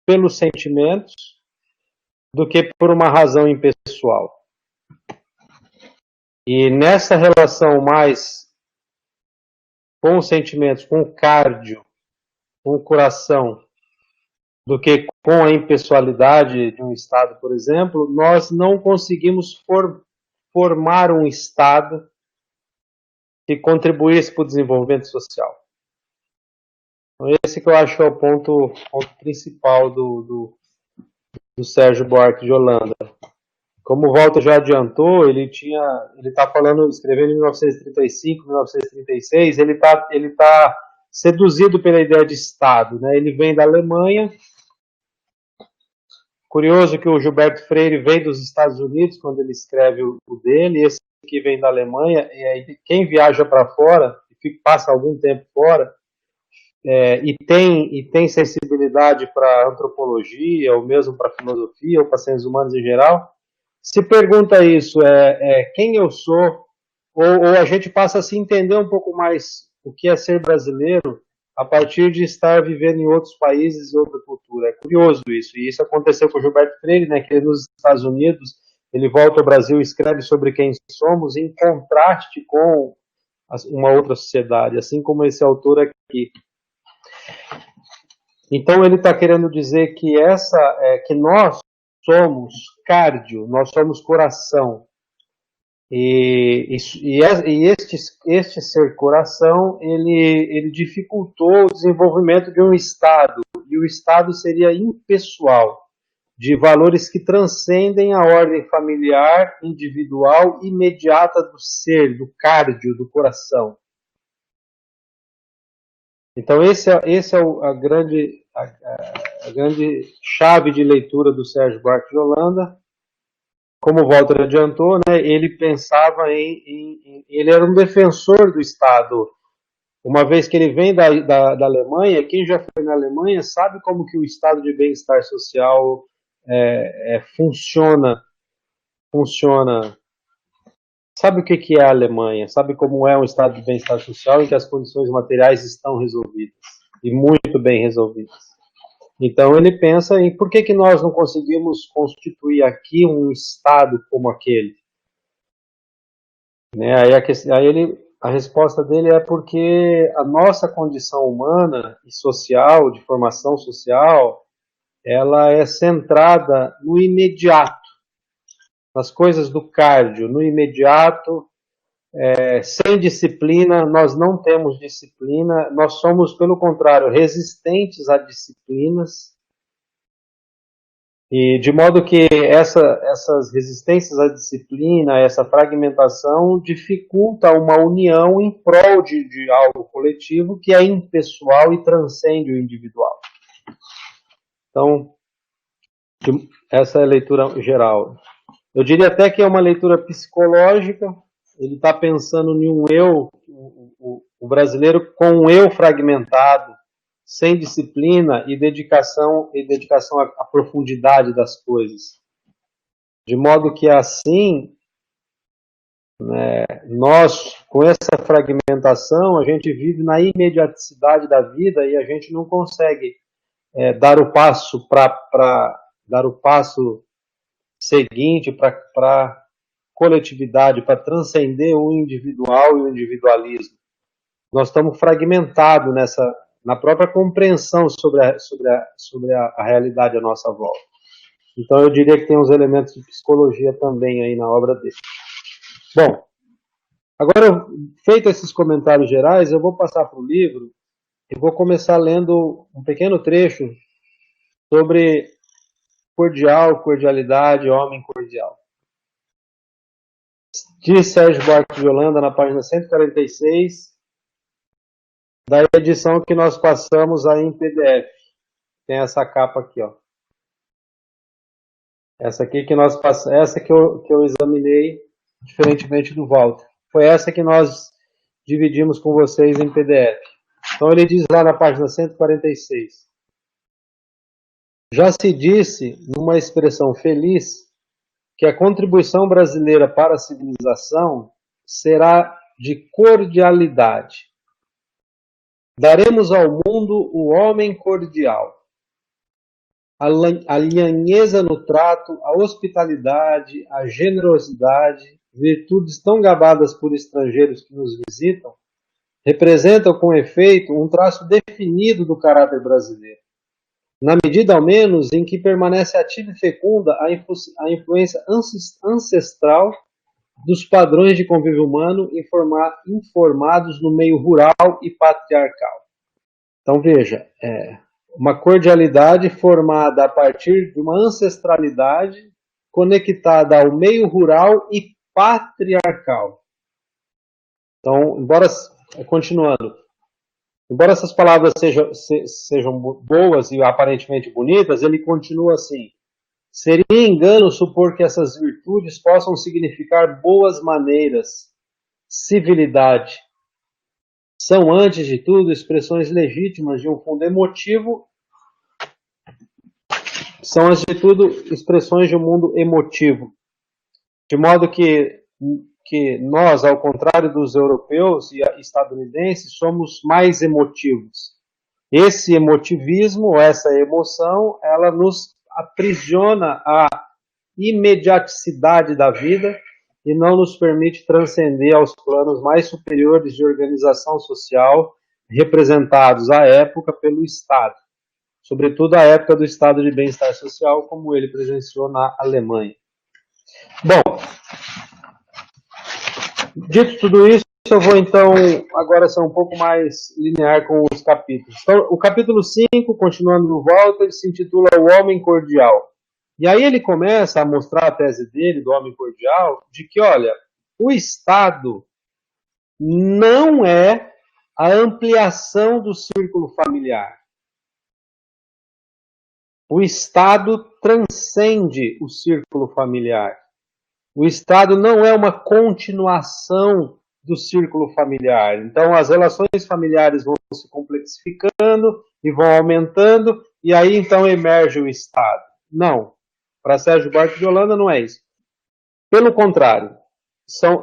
pelos sentimentos do que por uma razão impessoal. E nessa relação mais com os sentimentos, com o cardio, com o coração, do que com a impessoalidade de um Estado, por exemplo, nós não conseguimos formar um Estado que contribuísse para o desenvolvimento social. Então, esse que eu acho que é o ponto principal do Sérgio Buarque de Holanda. Como o Walter já adiantou, ele está falando, escrevendo em 1935, 1936, ele tá seduzido pela ideia de Estado, né? Ele vem da Alemanha. Curioso que o Gilberto Freire vem dos Estados Unidos quando ele escreve o dele, esse aqui vem da Alemanha, e aí quem viaja para fora, passa algum tempo fora, e tem sensibilidade para antropologia, ou mesmo para filosofia, ou para ciências humanas em geral, se pergunta isso, quem eu sou, ou a gente passa a se entender um pouco mais o que é ser brasileiro a partir de estar vivendo em outros países e outra cultura. É curioso isso, e isso aconteceu com o Gilberto Freire, né, que nos Estados Unidos, ele volta ao Brasil e escreve sobre quem somos em contraste com uma outra sociedade, assim como esse autor aqui. Então ele está querendo dizer que que nós somos cardio, nós somos coração. E este ser coração, ele dificultou o desenvolvimento de um Estado. E o Estado seria impessoal, de valores que transcendem a ordem familiar, individual, imediata do ser, do cardio, do coração. Então esse é a grande chave de leitura do Sérgio Buarque de Holanda. Como o Walter adiantou, né, ele pensava ele era um defensor do Estado. Uma vez que ele vem da Alemanha, quem já foi na Alemanha sabe como que o estado de bem-estar social funciona. Sabe o que é a Alemanha? Sabe como é um estado de bem-estar social em que as condições materiais estão resolvidas e muito bem resolvidas. Então ele pensa em por que nós não conseguimos constituir aqui um Estado como aquele. Né? A resposta dele é porque a nossa condição humana e social, de formação social, ela é centrada no imediato, nas coisas do cardio, no imediato, sem disciplina, nós não temos disciplina, nós somos, pelo contrário, resistentes a disciplinas, e de modo que essas resistências à disciplina, essa fragmentação, dificulta uma união em prol de algo coletivo que é impessoal e transcende o individual. Então, essa é a leitura geral. Eu diria até que é uma leitura psicológica, ele está pensando em um eu, o brasileiro com um eu fragmentado, sem disciplina e dedicação à profundidade das coisas. De modo que assim, né, nós, com essa fragmentação, a gente vive na imediaticidade da vida e a gente não consegue dar o passo dar o passo seguinte para coletividade, para transcender o individual e o individualismo. Nós estamos fragmentados na própria compreensão sobre a realidade à nossa volta. Então eu diria que tem uns elementos de psicologia também aí na obra dele. Bom, agora, feito esses comentários gerais, eu vou passar para o livro e vou começar lendo um pequeno trecho sobre cordial, cordialidade, homem cordial. De Sérgio Buarque de Holanda, na página 146, da edição que nós passamos aí em PDF. Tem essa capa aqui, ó. Essa aqui que essa que eu examinei, diferentemente do Walter. Foi essa que nós dividimos com vocês em PDF. Então ele diz lá na página 146. Já se disse, numa expressão feliz, que a contribuição brasileira para a civilização será de cordialidade. Daremos ao mundo o homem cordial. A lhanheza no trato, a hospitalidade, a generosidade, virtudes tão gabadas por estrangeiros que nos visitam, representam, com efeito, um traço definido do caráter brasileiro, na medida, ao menos, em que permanece ativa e fecunda a influência ancestral dos padrões de convívio humano informados no meio rural e patriarcal. Então, veja, uma cordialidade formada a partir de uma ancestralidade conectada ao meio rural e patriarcal. Então, continuando, embora essas palavras sejam boas e aparentemente bonitas, ele continua assim: seria engano supor que essas virtudes possam significar boas maneiras, civilidade. São, antes de tudo, expressões legítimas de um fundo emotivo. São, antes de tudo, expressões de um mundo emotivo. De modo que nós, ao contrário dos europeus e estadunidenses, somos mais emotivos. Esse emotivismo, essa emoção, ela nos aprisiona à imediaticidade da vida e não nos permite transcender aos planos mais superiores de organização social representados à época pelo Estado, sobretudo a época do estado de bem-estar social, como ele presenciou na Alemanha. Bom, dito tudo isso, eu vou então agora ser um pouco mais linear com os capítulos. Então, o capítulo 5, continuando no Walter, se intitula O Homem Cordial. E aí ele começa a mostrar a tese dele, do homem cordial, de que, olha, o Estado não é a ampliação do círculo familiar. O Estado transcende o círculo familiar. O Estado não é uma continuação do círculo familiar. Então, as relações familiares vão se complexificando e vão aumentando, e aí então emerge o Estado. Não. Para Sérgio Buarque de Holanda não é isso. Pelo contrário,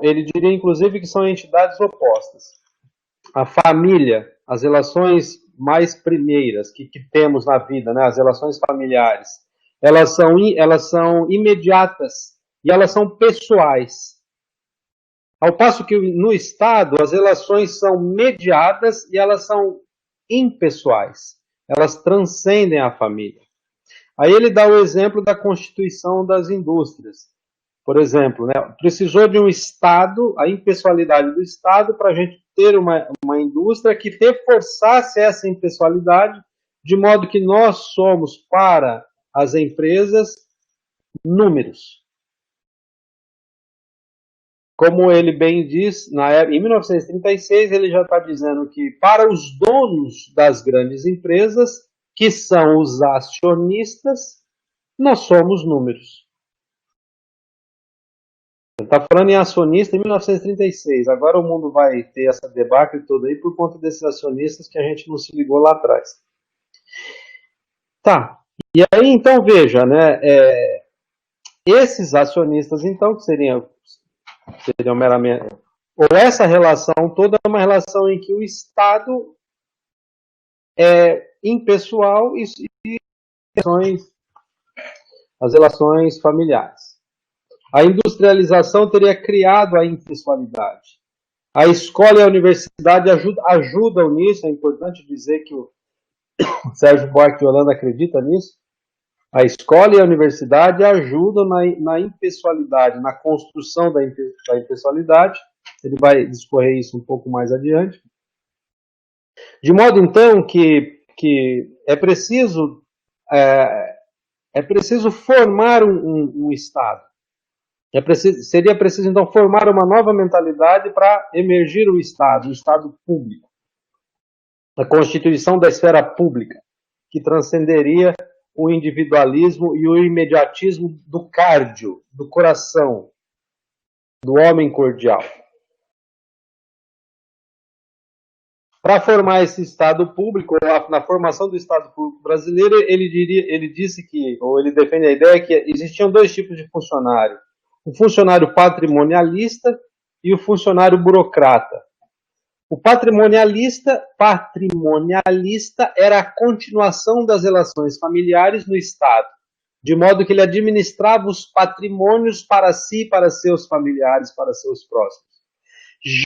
ele diria inclusive que são entidades opostas. A família, as relações mais primeiras que temos na vida, né, as relações familiares, elas são imediatas e elas são pessoais. Ao passo que no Estado as relações são mediadas e elas são impessoais. Elas transcendem a família. Aí ele dá o exemplo da constituição das indústrias. Por exemplo, né, precisou de um Estado, a impessoalidade do Estado, para a gente ter uma indústria que reforçasse essa impessoalidade, de modo que nós somos, para as empresas, números. Como ele bem diz, em 1936, ele já está dizendo que para os donos das grandes empresas, que são os acionistas, nós somos números. Ele está falando em acionista em 1936. Agora o mundo vai ter essa debacle toda aí por conta desses acionistas que a gente não se ligou lá atrás. Tá. E aí, então, veja, né? Esses acionistas, então, que seriam meramente... Ou essa relação toda é uma relação em que o Estado é impessoal e as relações familiares. A industrialização teria criado a impessoalidade. A escola e a universidade ajudam nisso, é importante dizer que o Sérgio Buarque de Holanda acredita nisso. A escola e a universidade ajudam na impessoalidade, na construção da impessoalidade. Ele vai discorrer isso um pouco mais adiante. De modo, então, que é preciso formar um Estado. Seria preciso, então, formar uma nova mentalidade para emergir o Estado público. A constituição da esfera pública, que transcenderia o individualismo e o imediatismo do cardio, do coração, do homem cordial. Para formar esse Estado público, na formação do Estado público brasileiro, ele defende a ideia que existiam dois tipos de funcionário: o funcionário patrimonialista e o funcionário burocrata. O patrimonialista era a continuação das relações familiares no Estado. de modo que ele administrava os patrimônios para si, para seus familiares, para seus próximos.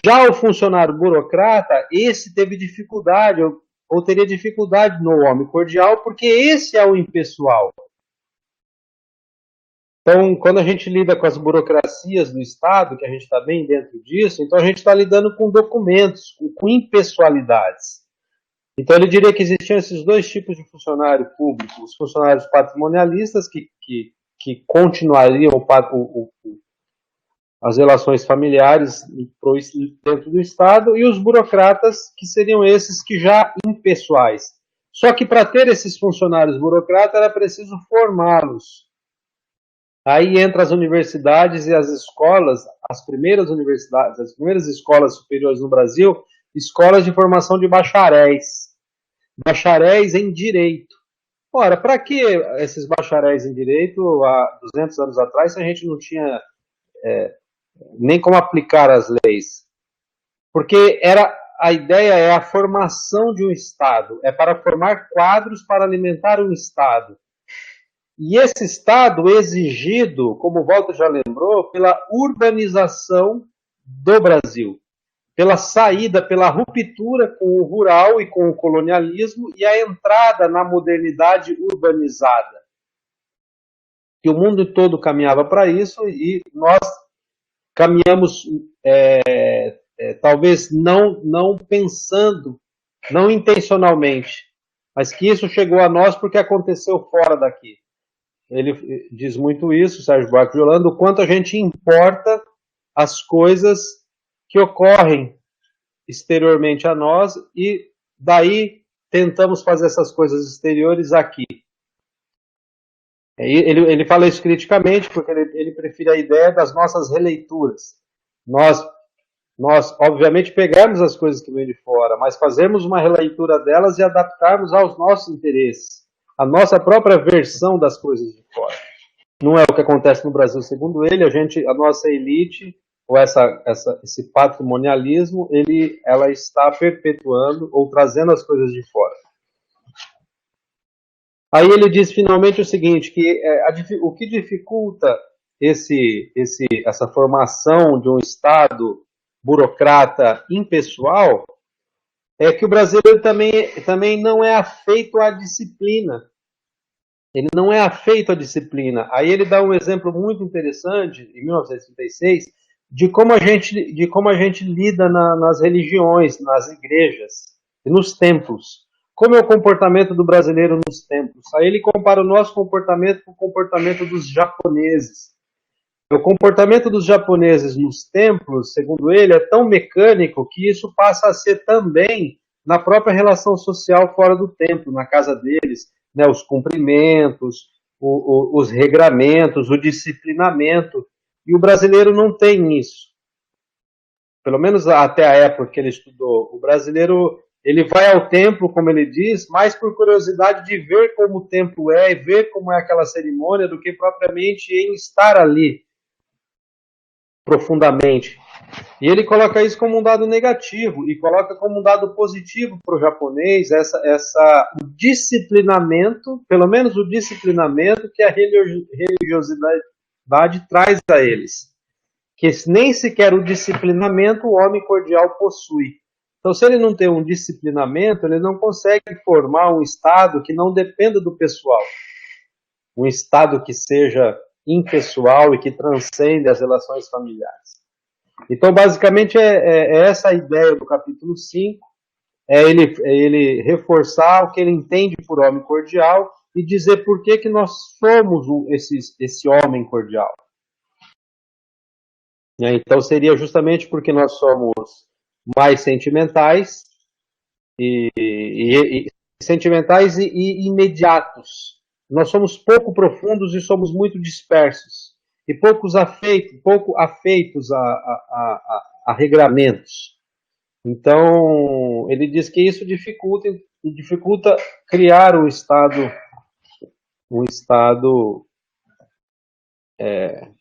Já o funcionário burocrata, esse teve dificuldade, ou teria dificuldade no homem cordial, porque esse é o impessoal. Então, quando a gente lida com as burocracias do Estado, que a gente está bem dentro disso, então a gente está lidando com documentos, com impessoalidades. Então, ele diria que existiam esses dois tipos de funcionário público: os funcionários patrimonialistas, que continuariam as relações familiares dentro do Estado, e os burocratas, que seriam esses que já impessoais. Só que para ter esses funcionários burocratas era preciso formá-los. Aí entra as universidades e as escolas, as primeiras universidades, as primeiras escolas superiores no Brasil, escolas de formação de bacharéis em direito. Ora, para que esses bacharéis em direito há 200 anos atrás, se a gente não tinha nem como aplicar as leis? Porque a ideia é a formação de um Estado, é para formar quadros para alimentar um Estado. E esse Estado exigido, como o Walter já lembrou, pela urbanização do Brasil, pela saída, pela ruptura com o rural e com o colonialismo e a entrada na modernidade urbanizada. Que o mundo todo caminhava para isso e nós caminhamos, talvez não pensando, não intencionalmente, mas que isso chegou a nós porque aconteceu fora daqui. Ele diz muito isso, Sérgio Buarque de Holanda, o quanto a gente importa as coisas que ocorrem exteriormente a nós e daí tentamos fazer essas coisas exteriores aqui. Ele fala isso criticamente porque ele prefere a ideia das nossas releituras. Nós, obviamente, pegamos as coisas que vêm de fora, mas fazemos uma releitura delas e adaptarmos aos nossos interesses, a nossa própria versão das coisas de fora. Não é o que acontece no Brasil, segundo ele. A nossa elite, ou esse patrimonialismo, ela está perpetuando ou trazendo as coisas de fora. Aí ele diz finalmente o seguinte, que o que dificulta essa formação de um Estado burocrata impessoal é que o brasileiro também não é afeito à disciplina. Ele não é afeito à disciplina. Aí ele dá um exemplo muito interessante, em 1936, de como a gente lida nas religiões, nas igrejas e nos templos. Como é o comportamento do brasileiro nos templos? Aí ele compara o nosso comportamento com o comportamento dos japoneses. O comportamento dos japoneses nos templos, segundo ele, é tão mecânico que isso passa a ser também na própria relação social fora do templo, na casa deles, né, os cumprimentos, os regramentos, o disciplinamento. E o brasileiro não tem isso. Pelo menos até a época que ele estudou. O brasileiro, ele vai ao templo, como ele diz, mais por curiosidade de ver como o templo é e ver como é aquela cerimônia, do que propriamente em estar ali profundamente. E ele coloca isso como um dado negativo e coloca como um dado positivo para o japonês o disciplinamento, pelo menos o disciplinamento que a religiosidade traz a eles. Que nem sequer o disciplinamento o homem cordial possui. Então, se ele não tem um disciplinamento, ele não consegue formar um Estado que não dependa do pessoal. Um Estado que seja impessoal e que transcende as relações familiares. Então, basicamente, é essa a ideia do capítulo 5, é ele reforçar o que ele entende por homem cordial e dizer por que nós somos esse homem cordial. Então, seria justamente porque nós somos mais sentimentais e imediatos. Nós somos pouco profundos e somos muito dispersos. E pouco afeitos a regramentos. Então, ele diz que isso dificulta criar um Estado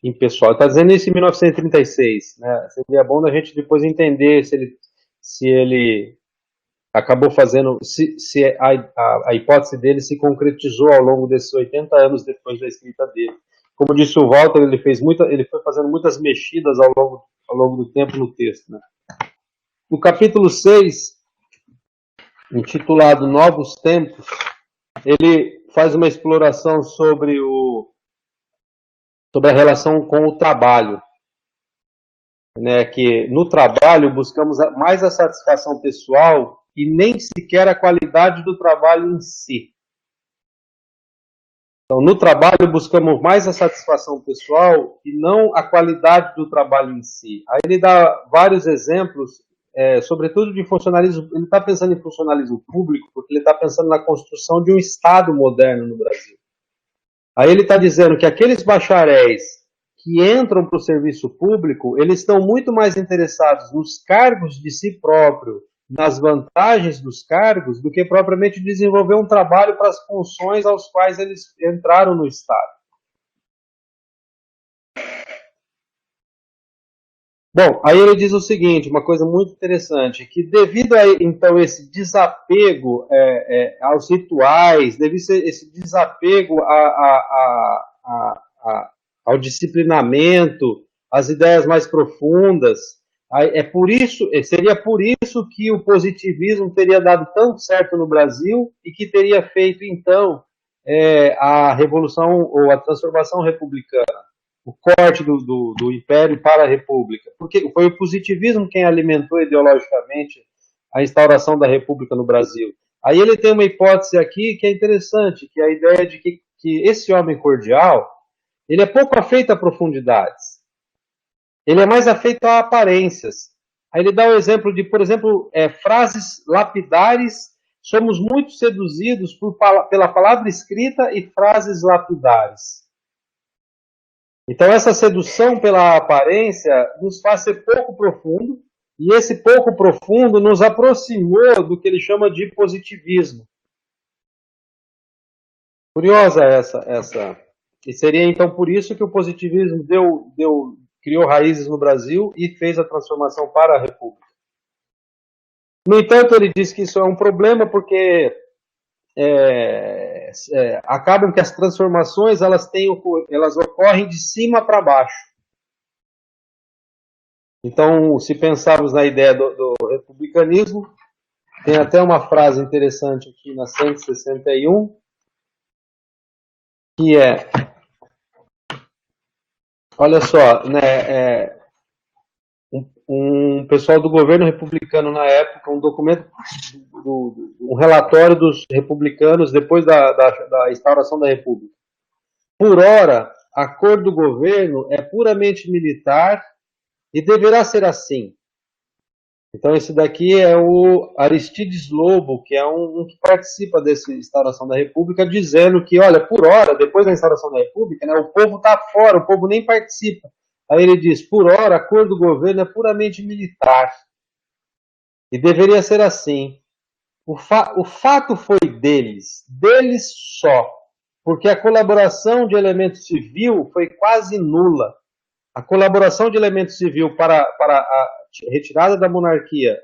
impessoal. Está dizendo isso em 1936. Né? Seria bom a gente depois entender se ele acabou fazendo, se a hipótese dele se concretizou ao longo desses 80 anos depois da escrita dele. Como disse o Walter, ele foi fazendo muitas mexidas ao longo do tempo no texto. Né? No capítulo 6, intitulado Novos Tempos, ele faz uma exploração sobre a relação com o trabalho. Né, que no trabalho buscamos mais a satisfação pessoal e nem sequer a qualidade do trabalho em si. Então, no trabalho buscamos mais a satisfação pessoal e não a qualidade do trabalho em si. Aí ele dá vários exemplos, sobretudo de funcionalismo. Ele está pensando em funcionalismo público porque ele está pensando na construção de um Estado moderno no Brasil. Aí ele está dizendo que aqueles bacharéis que entram para o serviço público, eles estão muito mais interessados nos cargos de si próprio, nas vantagens dos cargos, do que propriamente desenvolver um trabalho para as funções aos quais eles entraram no Estado. Bom, aí ele diz o seguinte, uma coisa muito interessante, que devido a, então, esse desapego aos rituais, devido a esse desapego ao disciplinamento, às ideias mais profundas, seria por isso que o positivismo teria dado tão certo no Brasil e que teria feito, então, a revolução ou a transformação republicana, o corte do Império para a República. Porque foi o positivismo quem alimentou ideologicamente a instauração da República no Brasil. Aí ele tem uma hipótese aqui que é interessante, que é a ideia de que esse homem cordial, ele é pouco afeito a profundidades. Ele é mais afeito a aparências. Aí ele dá o exemplo de, por exemplo, frases lapidares. Somos muito seduzidos pela palavra escrita e frases lapidares. Então, essa sedução pela aparência nos faz ser pouco profundo, e esse pouco profundo nos aproximou do que ele chama de positivismo. Curiosa essa. E seria, então, por isso que o positivismo criou raízes no Brasil e fez a transformação para a República. No entanto, ele diz que isso é um problema porque acabam que as transformações elas ocorrem de cima para baixo. Então, se pensarmos na ideia do republicanismo, tem até uma frase interessante aqui na 161, que olha só, né, um pessoal do governo republicano na época, um documento, um relatório dos republicanos depois da instauração da República. Por ora, a cor do governo é puramente militar e deverá ser assim. Então, esse daqui é o Aristides Lobo, que é um que participa dessa instauração da República, dizendo que, olha, por hora, depois da instauração da República, né, o povo está fora, o povo nem participa. Aí ele diz, por hora, a cor do governo é puramente militar. E deveria ser assim. O fato foi deles só, porque a colaboração de elemento civil foi quase nula. A colaboração de elemento civil para a retirada da monarquia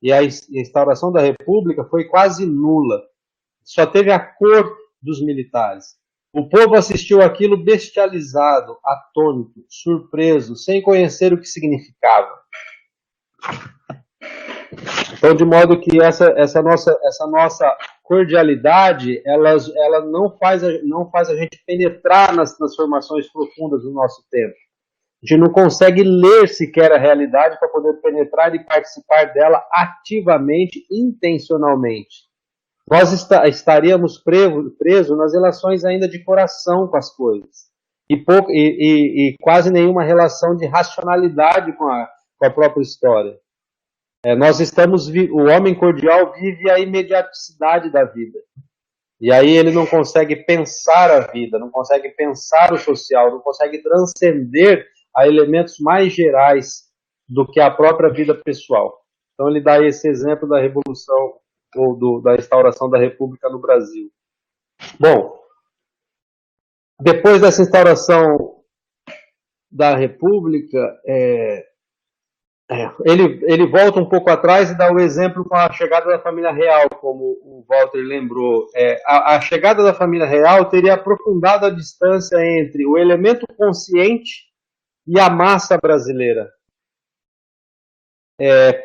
e a instauração da república foi quase nula. Só teve a cor dos militares. O povo assistiu aquilo bestializado, atônito, surpreso, sem conhecer o que significava. Então, de modo que essa nossa cordialidade, ela não faz a gente penetrar nas transformações profundas do nosso tempo. A gente não consegue ler sequer a realidade para poder penetrar e participar dela ativamente, intencionalmente. Nós estaríamos presos nas relações ainda de coração com as coisas. E quase nenhuma relação de racionalidade com a própria história. O homem cordial vive a imediaticidade da vida. E aí ele não consegue pensar a vida, não consegue pensar o social, não consegue transcender a elementos mais gerais do que a própria vida pessoal. Então ele dá esse exemplo da Revolução ou da instauração da República no Brasil. Bom, depois dessa instauração da República, Ele volta um pouco atrás e dá o exemplo com a chegada da família real, como o Walter lembrou. A chegada da família real teria aprofundado a distância entre o elemento consciente e a massa brasileira.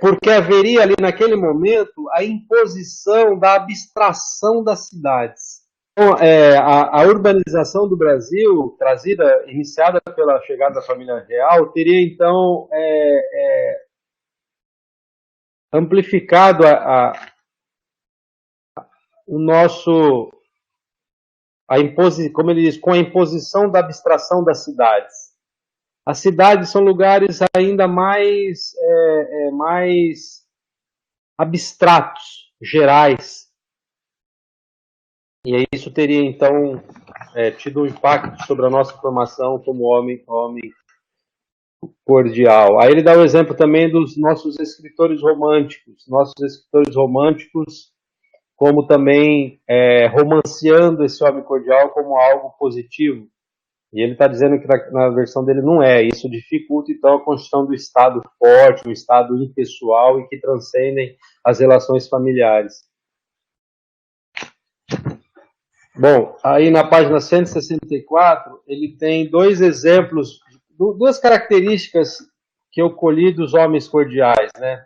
Porque haveria ali naquele momento a imposição da abstração das cidades. Então, a urbanização do Brasil, iniciada pela chegada da família real, teria então amplificado o nosso, como ele diz, com a imposição da abstração das cidades. As cidades são lugares ainda mais abstratos, gerais. E isso teria, então, tido um impacto sobre a nossa formação como homem cordial. Aí ele dá o exemplo também dos nossos escritores românticos. Nossos escritores românticos, como também romanceando esse homem cordial como algo positivo. E ele está dizendo que na versão dele não é. Isso dificulta, então, a construção do Estado forte, um Estado impessoal e que transcendem as relações familiares. Bom, aí na página 164, ele tem dois exemplos, duas características que eu colhi dos homens cordiais, né?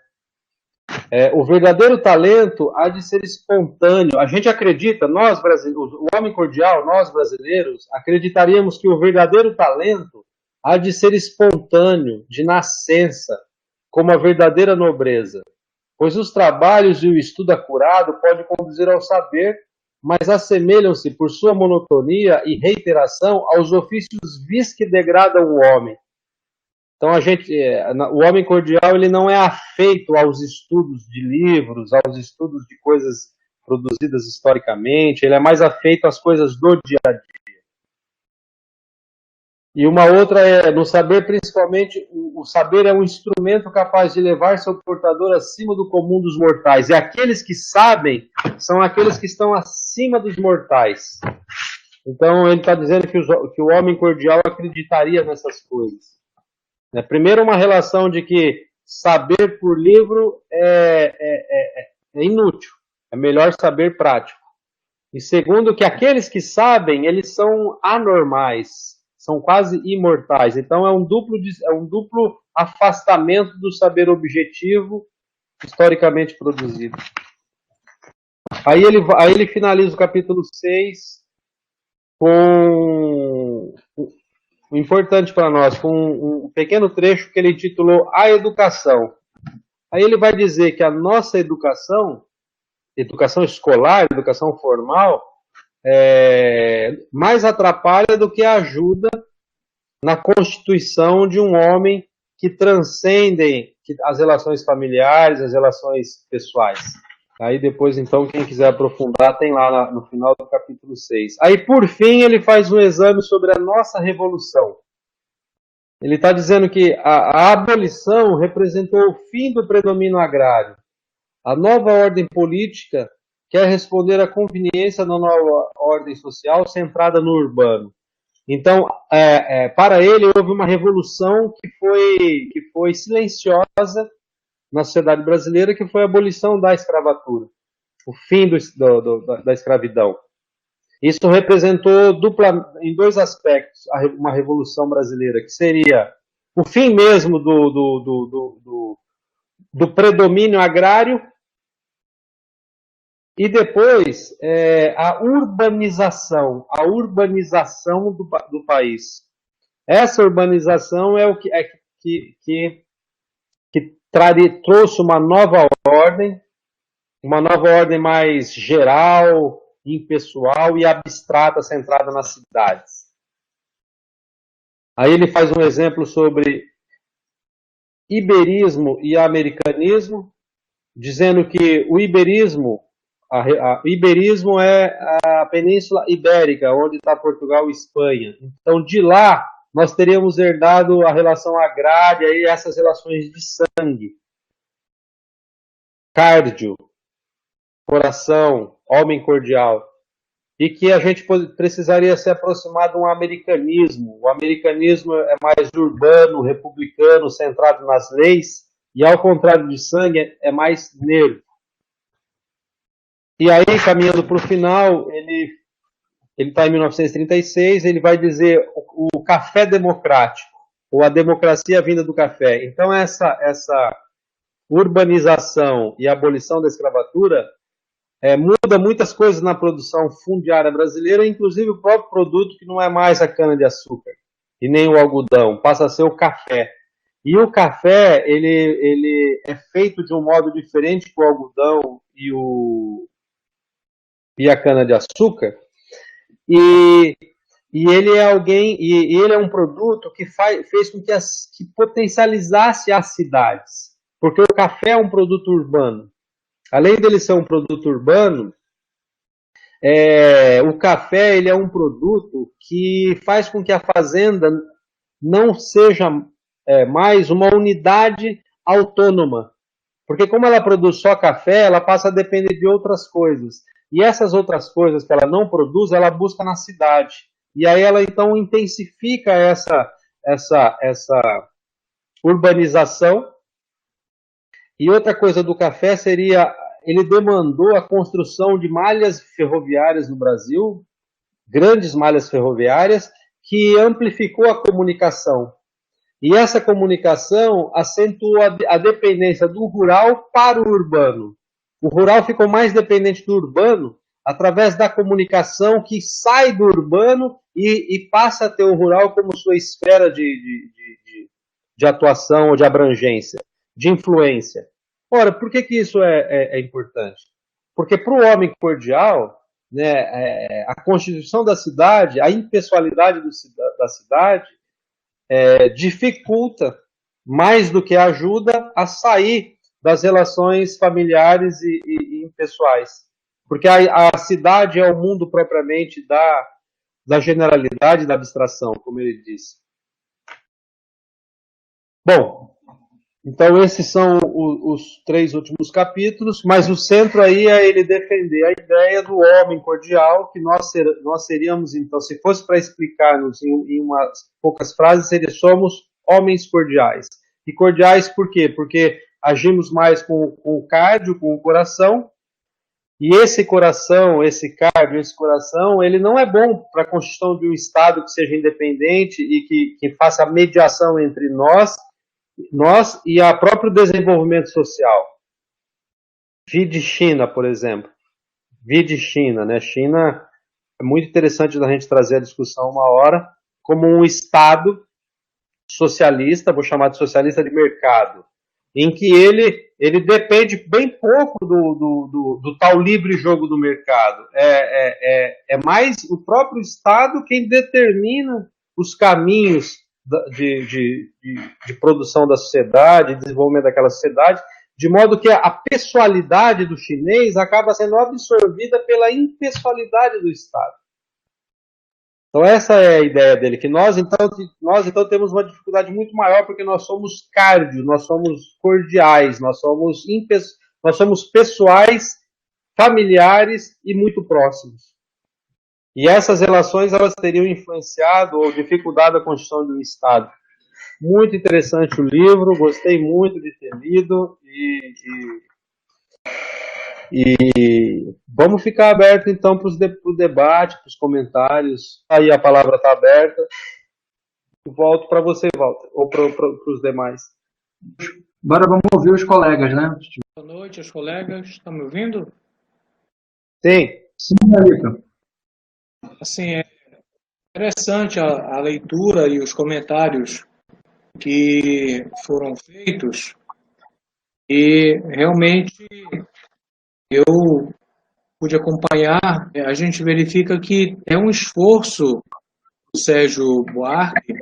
O verdadeiro talento há de ser espontâneo. A gente acredita, nós brasileiros, o homem cordial, nós brasileiros, acreditaríamos que o verdadeiro talento há de ser espontâneo, de nascença, como a verdadeira nobreza. Pois os trabalhos e o estudo acurado podem conduzir ao saber, mas assemelham-se, por sua monotonia e reiteração, aos ofícios vis que degradam o homem. Então, o homem cordial ele não é afeito aos estudos de livros, aos estudos de coisas produzidas historicamente, ele é mais afeito às coisas do dia a dia. E uma outra no saber, principalmente, o saber é um instrumento capaz de levar seu portador acima do comum dos mortais. E aqueles que sabem são aqueles que estão acima dos mortais. Então, ele está dizendo que o homem cordial acreditaria nessas coisas. Primeiro, uma relação de que saber por livro é inútil, é melhor saber prático. E segundo, que aqueles que sabem, eles são anormais, são quase imortais. Então é um duplo afastamento do saber objetivo historicamente produzido. Aí ele finaliza o capítulo 6 com o importante para nós, com um pequeno trecho que ele intitulou A Educação. Aí ele vai dizer que a nossa educação escolar, educação formal, mais atrapalha do que ajuda na constituição de um homem que transcendem as relações familiares, as relações pessoais. Aí depois, então, quem quiser aprofundar, tem lá no final do capítulo 6. Aí, por fim, ele faz um exame sobre a nossa revolução. Ele está dizendo que a abolição representou o fim do predomínio agrário. A nova ordem política quer responder à conveniência da nova ordem social centrada no urbano. Então, para ele, houve uma revolução que foi silenciosa na sociedade brasileira, que foi a abolição da escravatura, o fim da escravidão. Isso representou em dois aspectos uma revolução brasileira, que seria o fim mesmo do predomínio agrário e depois a urbanização do país. Essa urbanização é o que trouxe uma nova ordem mais geral, impessoal e abstrata, centrada nas cidades. Aí ele faz um exemplo sobre iberismo e americanismo, dizendo que o iberismo é a Península Ibérica, onde está Portugal e Espanha. Então, de lá, nós teríamos herdado a relação agrária e essas relações de sangue. Cardio, coração, homem cordial. E que a gente precisaria se aproximar de um americanismo. O americanismo é mais urbano, republicano, centrado nas leis, E ao contrário de sangue, é mais nervo. E aí, caminhando para o final, ele está em 1936, ele vai dizer o café democrático, ou a democracia vinda do café. Então, essa urbanização e abolição da escravatura muda muitas coisas na produção fundiária brasileira, inclusive o próprio produto, que não é mais a cana-de-açúcar e nem o algodão, passa a ser o café. E o café, ele é feito de um modo diferente que o algodão e a cana-de-açúcar, e ele é ele é um produto que fez com que potencializasse as cidades, porque o café é um produto urbano. Além dele ser um produto urbano, o café ele é um produto que faz com que a fazenda não seja mais uma unidade autônoma. Porque como ela produz só café, ela passa a depender de outras coisas. E essas outras coisas que ela não produz, ela busca na cidade. E aí ela então intensifica essa urbanização. E outra coisa do café seria, ele demandou a construção de malhas ferroviárias no Brasil, grandes malhas ferroviárias, que amplificou a comunicação. E essa comunicação acentuou a dependência do rural para o urbano. O rural ficou mais dependente do urbano através da comunicação que sai do urbano e passa a ter o rural como sua esfera de atuação ou de abrangência, de influência. Ora, por que isso é importante? Porque para o homem cordial, né, a constituição da cidade, a impessoalidade da cidade, dificulta mais do que ajuda a sair das relações familiares e impessoais. Porque a cidade é o mundo propriamente da generalidade, da abstração, como ele disse. Bom, então esses são os 3 últimos capítulos, mas o centro aí é ele defender a ideia do homem cordial, que nós seríamos, então, se fosse para explicar-nos em umas poucas frases, somos homens cordiais. E cordiais por quê? Porque agimos mais com o cardio, com o coração, e esse coração, esse cardio, esse coração, ele não é bom para a construção de um Estado que seja independente e que faça a mediação entre nós e a próprio desenvolvimento social. Vide China, por exemplo. Vide China, né? China é muito interessante da gente trazer a discussão uma hora como um Estado socialista, vou chamar de socialista de mercado, em que ele depende bem pouco do tal livre jogo do mercado. É mais o próprio Estado quem determina os caminhos de produção da sociedade, desenvolvimento daquela sociedade, de modo que a pessoalidade do chinês acaba sendo absorvida pela impessoalidade do Estado. Então essa é a ideia dele, que nós então temos uma dificuldade muito maior porque nós somos cardio, nós somos cordiais, nós somos pessoais, familiares e muito próximos. E essas relações elas teriam influenciado ou dificultado a construção de um Estado. Muito interessante o livro, gostei muito de ter lido e vamos ficar aberto então para o debate, para os comentários. Aí a palavra está aberta. Volto para você, Walter, ou para os demais. Agora vamos ouvir os colegas, né? Boa noite, os colegas. Estão me ouvindo? Sim. Sim, Marito. Assim, é interessante a leitura e os comentários que foram feitos e realmente eu pude acompanhar. A gente verifica que é um esforço do Sérgio Buarque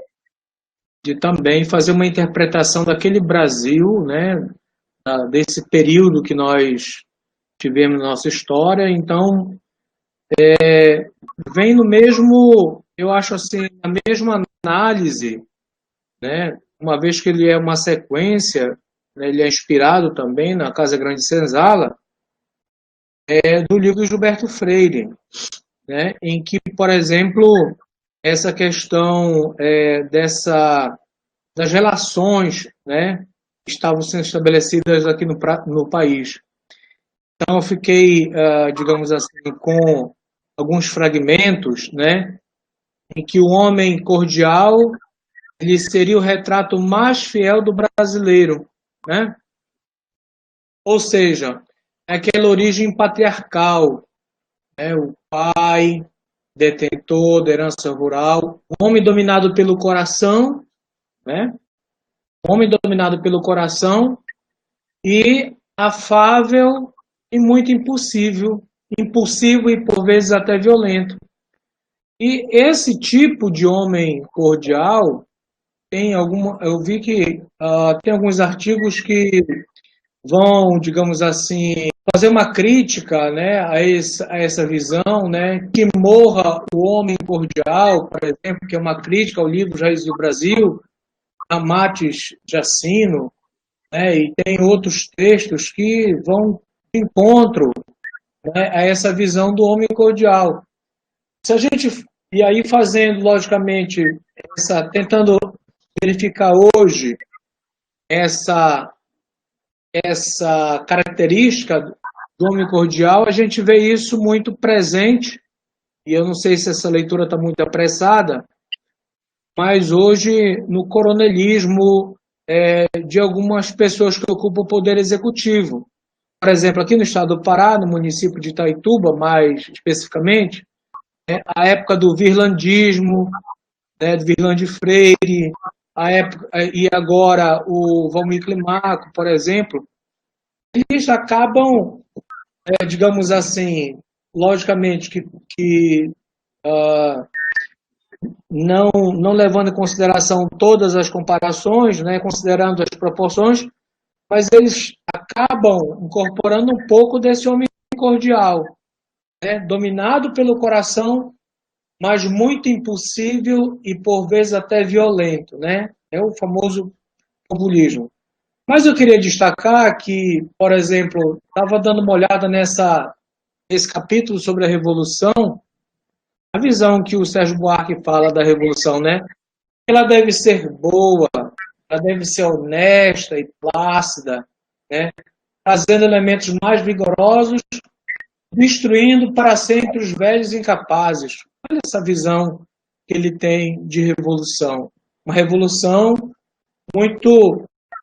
de também fazer uma interpretação daquele Brasil, né, desse período que nós tivemos na nossa história. Então, vem no mesmo, eu acho assim, na mesma análise, né, uma vez que ele é uma sequência, né, ele é inspirado também na Casa Grande Senzala, do livro de Gilberto Freire, né, em que, por exemplo, essa questão das relações, né, estavam sendo estabelecidas aqui no país. Então, eu fiquei, digamos assim, com alguns fragmentos, né, em que o homem cordial ele seria o retrato mais fiel do brasileiro, né? Ou seja, é aquela origem patriarcal, né? O pai, detentor da herança rural, o homem dominado pelo coração, né? O homem dominado pelo coração e afável e muito impulsivo e por vezes até violento. E esse tipo de homem cordial eu vi que tem alguns artigos que vão, digamos assim, fazer uma crítica, né, a essa visão, né, que morra o homem cordial, por exemplo, que é uma crítica ao livro Raiz do Brasil, a Matis Jacino, né, e tem outros textos que vão de encontro, né, a essa visão do homem cordial. Se a gente, e aí fazendo, logicamente, tentando verificar hoje essa característica do homem cordial, a gente vê isso muito presente, e eu não sei se essa leitura está muito apressada, mas hoje no coronelismo de algumas pessoas que ocupam o poder executivo. Por exemplo, aqui no estado do Pará, no município de Itaituba, mais especificamente, a época do virlandismo, né, do Virlande Freire, a época, e agora o Valmir Climaco, por exemplo, eles acabam, digamos assim, logicamente que não levando em consideração todas as comparações, né, considerando as proporções, mas eles acabam incorporando um pouco desse homem cordial, né, dominado pelo coração, mas muito impossível e por vezes até violento, né? É o famoso populismo. Mas eu queria destacar que, por exemplo, estava dando uma olhada nesse capítulo sobre a Revolução, a visão que o Sérgio Buarque fala da Revolução, né? Ela deve ser boa, ela deve ser honesta e plácida, né? Trazendo elementos mais vigorosos, destruindo para sempre os velhos incapazes. Olha essa visão que ele tem de revolução. Uma revolução muito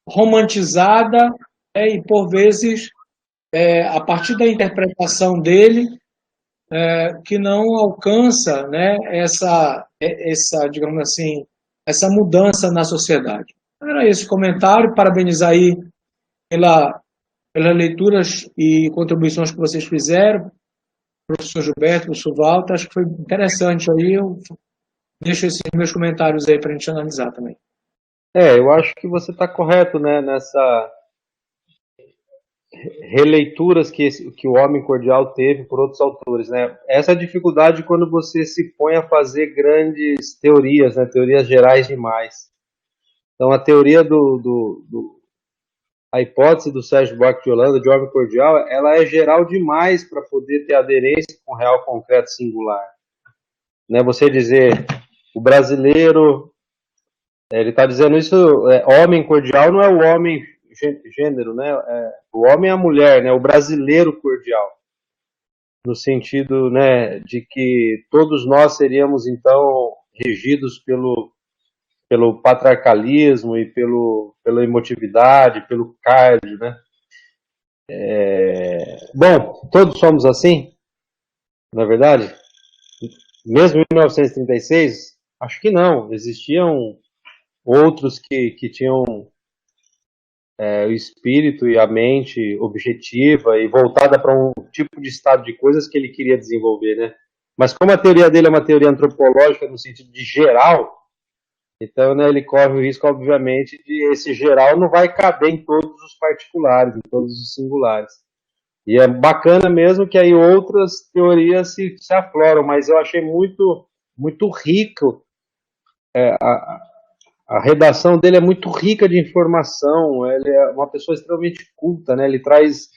romantizada e, por vezes, a partir da interpretação dele, que não alcança, né, digamos assim, essa mudança na sociedade. Era esse comentário, parabenizar aí pelas leituras e contribuições que vocês fizeram, professor Gilberto, professor Walter, acho que foi interessante aí, eu deixo esses meus comentários aí para a gente analisar também. Eu acho que você está correto, né, nessa releituras que o Homem Cordial teve por outros autores, né? Essa dificuldade quando você se põe a fazer grandes teorias, né, teorias gerais demais. Então a teoria a hipótese do Sérgio Buarque de Holanda de Homem Cordial, ela é geral demais para poder ter aderência com o real concreto singular. Né? Você dizer o brasileiro, ele está dizendo isso, homem cordial não é o homem gênero, né? O homem é a mulher, né? O brasileiro cordial, no sentido, né, de que todos nós seríamos então regidos pelo patriarcalismo e pela emotividade, pelo cardio, né? Bom, todos somos assim, na verdade. Mesmo em 1936, acho que não. Existiam outros que tinham o espírito e a mente objetiva e voltada para um tipo de estado de coisas que ele queria desenvolver, né? Mas como a teoria dele é uma teoria antropológica no sentido de geral, então, né, ele corre o risco, obviamente, de esse geral não vai caber em todos os particulares, em todos os singulares. E é bacana mesmo que aí outras teorias se afloram, mas eu achei muito, muito rico a redação dele é muito rica de informação, ele é uma pessoa extremamente culta, né? Ele traz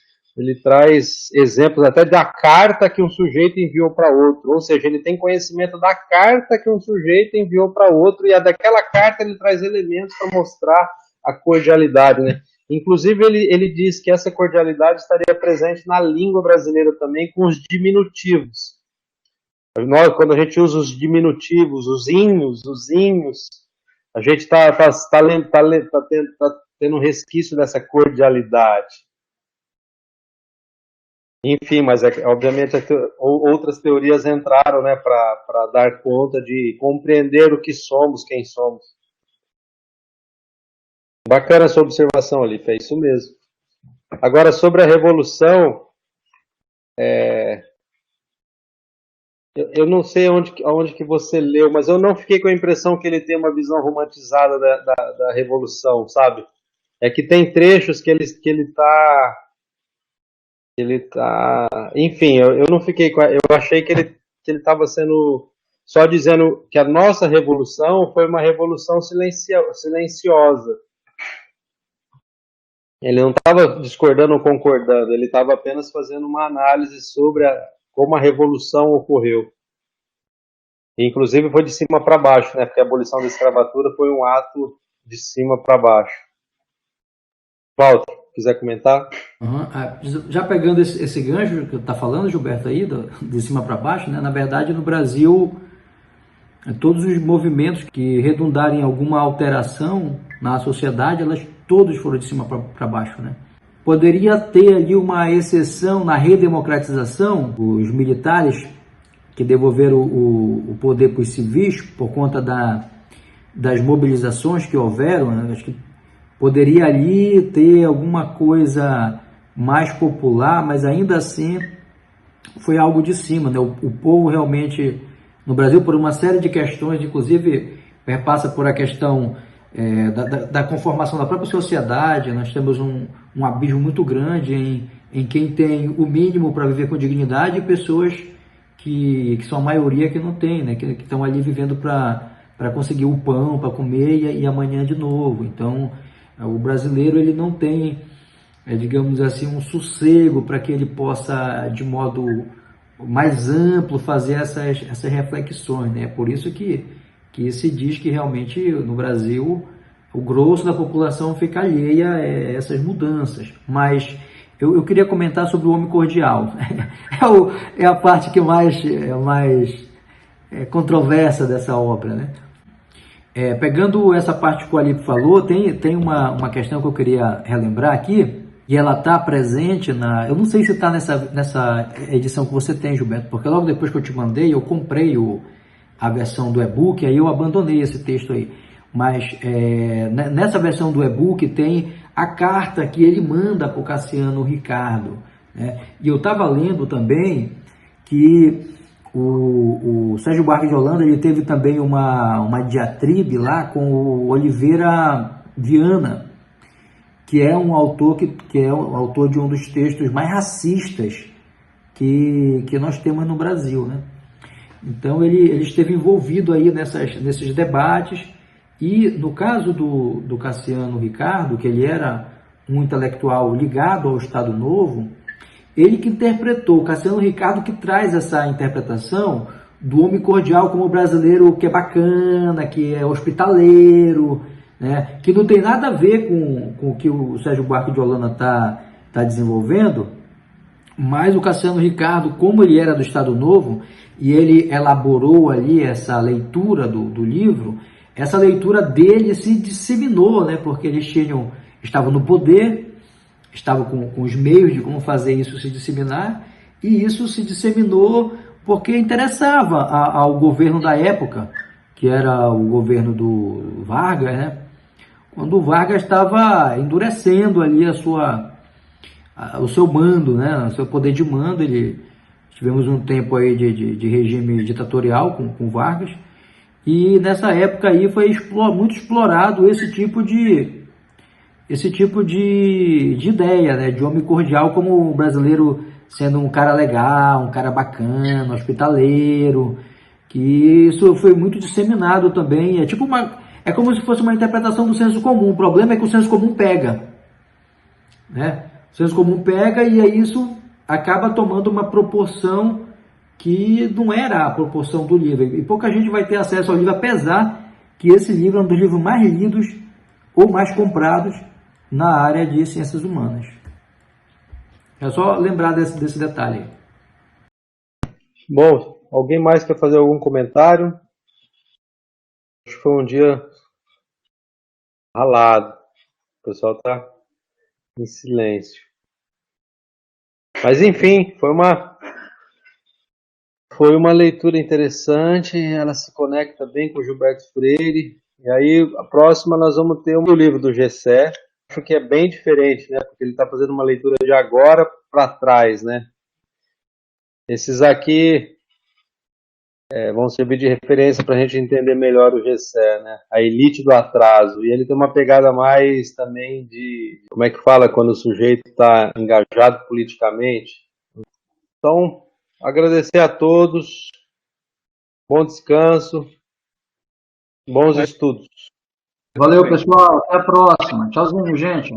exemplos até da carta que um sujeito enviou para outro, ou seja, ele tem conhecimento da carta que um sujeito enviou para outro, e a daquela carta ele traz elementos para mostrar a cordialidade, né? Inclusive, ele diz que essa cordialidade estaria presente na língua brasileira também, com os diminutivos. Nós, quando a gente usa os diminutivos, os inhos, a gente está tendo um resquício dessa cordialidade. Enfim, mas obviamente outras teorias entraram, né, para dar conta de compreender o que somos, quem somos. Bacana a sua observação, Alife, é isso mesmo. Agora, sobre a Revolução, eu não sei onde que você leu, mas eu não fiquei com a impressão que ele tem uma visão romantizada da Revolução, sabe? É que tem trechos que ele tá... Enfim, eu não fiquei com... Eu achei que ele estava sendo... Só dizendo que a nossa Revolução foi uma revolução silenciosa. Ele não estava discordando ou concordando, ele estava apenas fazendo uma análise sobre como a revolução ocorreu. E, inclusive foi de cima para baixo, né? Porque a abolição da escravatura foi um ato de cima para baixo. Walter, quiser comentar? Já pegando esse gancho que está falando, Gilberto, aí, de cima para baixo, né? Na verdade, no Brasil, todos os movimentos que redundarem em alguma alteração na sociedade, todos foram de cima para baixo, né? Poderia ter ali uma exceção na redemocratização, os militares que devolveram o poder para os civis por conta das mobilizações que houveram, né? Acho que poderia ali ter alguma coisa mais popular, mas ainda assim foi algo de cima, né? O povo realmente, no Brasil, por uma série de questões, inclusive passa por a questão da conformação da própria sociedade. Nós temos um abismo muito grande em quem tem o mínimo para viver com dignidade e pessoas que são a maioria que não tem, né? Que estão ali vivendo para conseguir o pão, para comer e amanhã de novo. Então, o brasileiro ele não tem, digamos assim, um sossego para que ele possa, de modo mais amplo, fazer essas reflexões, né? Por isso que se diz que realmente no Brasil o grosso da população fica alheia a essas mudanças. Mas eu queria comentar sobre o homem cordial. É a parte que mais controversa dessa obra, né? Pegando essa parte que o Alipe falou, tem uma questão que eu queria relembrar aqui, e ela está presente eu não sei se está nessa edição que você tem, Gilberto, porque logo depois que eu te mandei, eu comprei a versão do e-book, aí eu abandonei esse texto aí. Mas nessa versão do e-book tem a carta que ele manda para o Cassiano Ricardo, né? E eu estava lendo também que o Sérgio Buarque de Holanda ele teve também uma diatribe lá com o Oliveira Viana, que é um autor que é o autor de um dos textos mais racistas que nós temos no Brasil, né? Então ele esteve envolvido aí nesses debates, e no caso do Cassiano Ricardo, que ele era um intelectual ligado ao Estado Novo, ele que interpretou, o Cassiano Ricardo que traz essa interpretação do homem cordial como brasileiro que é bacana, que é hospitaleiro, né? Que não tem nada a ver com o que o Sérgio Buarque de Holanda está desenvolvendo, mas o Cassiano Ricardo, como ele era do Estado Novo, e ele elaborou ali essa leitura do livro, essa leitura dele se disseminou, né? Porque eles estavam no poder, estavam com os meios de como fazer isso se disseminar, e isso se disseminou porque interessava ao governo da época, que era o governo do Vargas, né? Quando o Vargas estava endurecendo ali o seu mando, né? O seu poder de mando. Tivemos um tempo aí de regime ditatorial com Vargas, e nessa época aí foi muito explorado esse tipo de ideia, né? De homem cordial como o brasileiro sendo um cara legal, um cara bacana, hospitaleiro, que isso foi muito disseminado também. É como se fosse uma interpretação do senso comum. O problema é que o senso comum pega, né? O senso comum pega, e aí isso acaba tomando uma proporção que não era a proporção do livro. E pouca gente vai ter acesso ao livro, apesar que esse livro é um dos livros mais lidos ou mais comprados na área de ciências humanas. É só lembrar desse detalhe. Bom, alguém mais quer fazer algum comentário? Acho que foi um dia ralado. O pessoal está em silêncio. Mas enfim, foi uma leitura interessante, ela se conecta bem com o Gilberto Freire. E aí, a próxima nós vamos ter o livro do Gessé. Acho que é bem diferente, né? Porque ele está fazendo uma leitura de agora para trás, né? Esses aqui vão servir de referência para a gente entender melhor o Gessé, né? A elite do atraso. E ele tem uma pegada mais também de, como é que fala quando o sujeito está engajado politicamente. Então, agradecer a todos, bom descanso, bons estudos. Valeu, pessoal. Até a próxima. Tchauzinho, gente.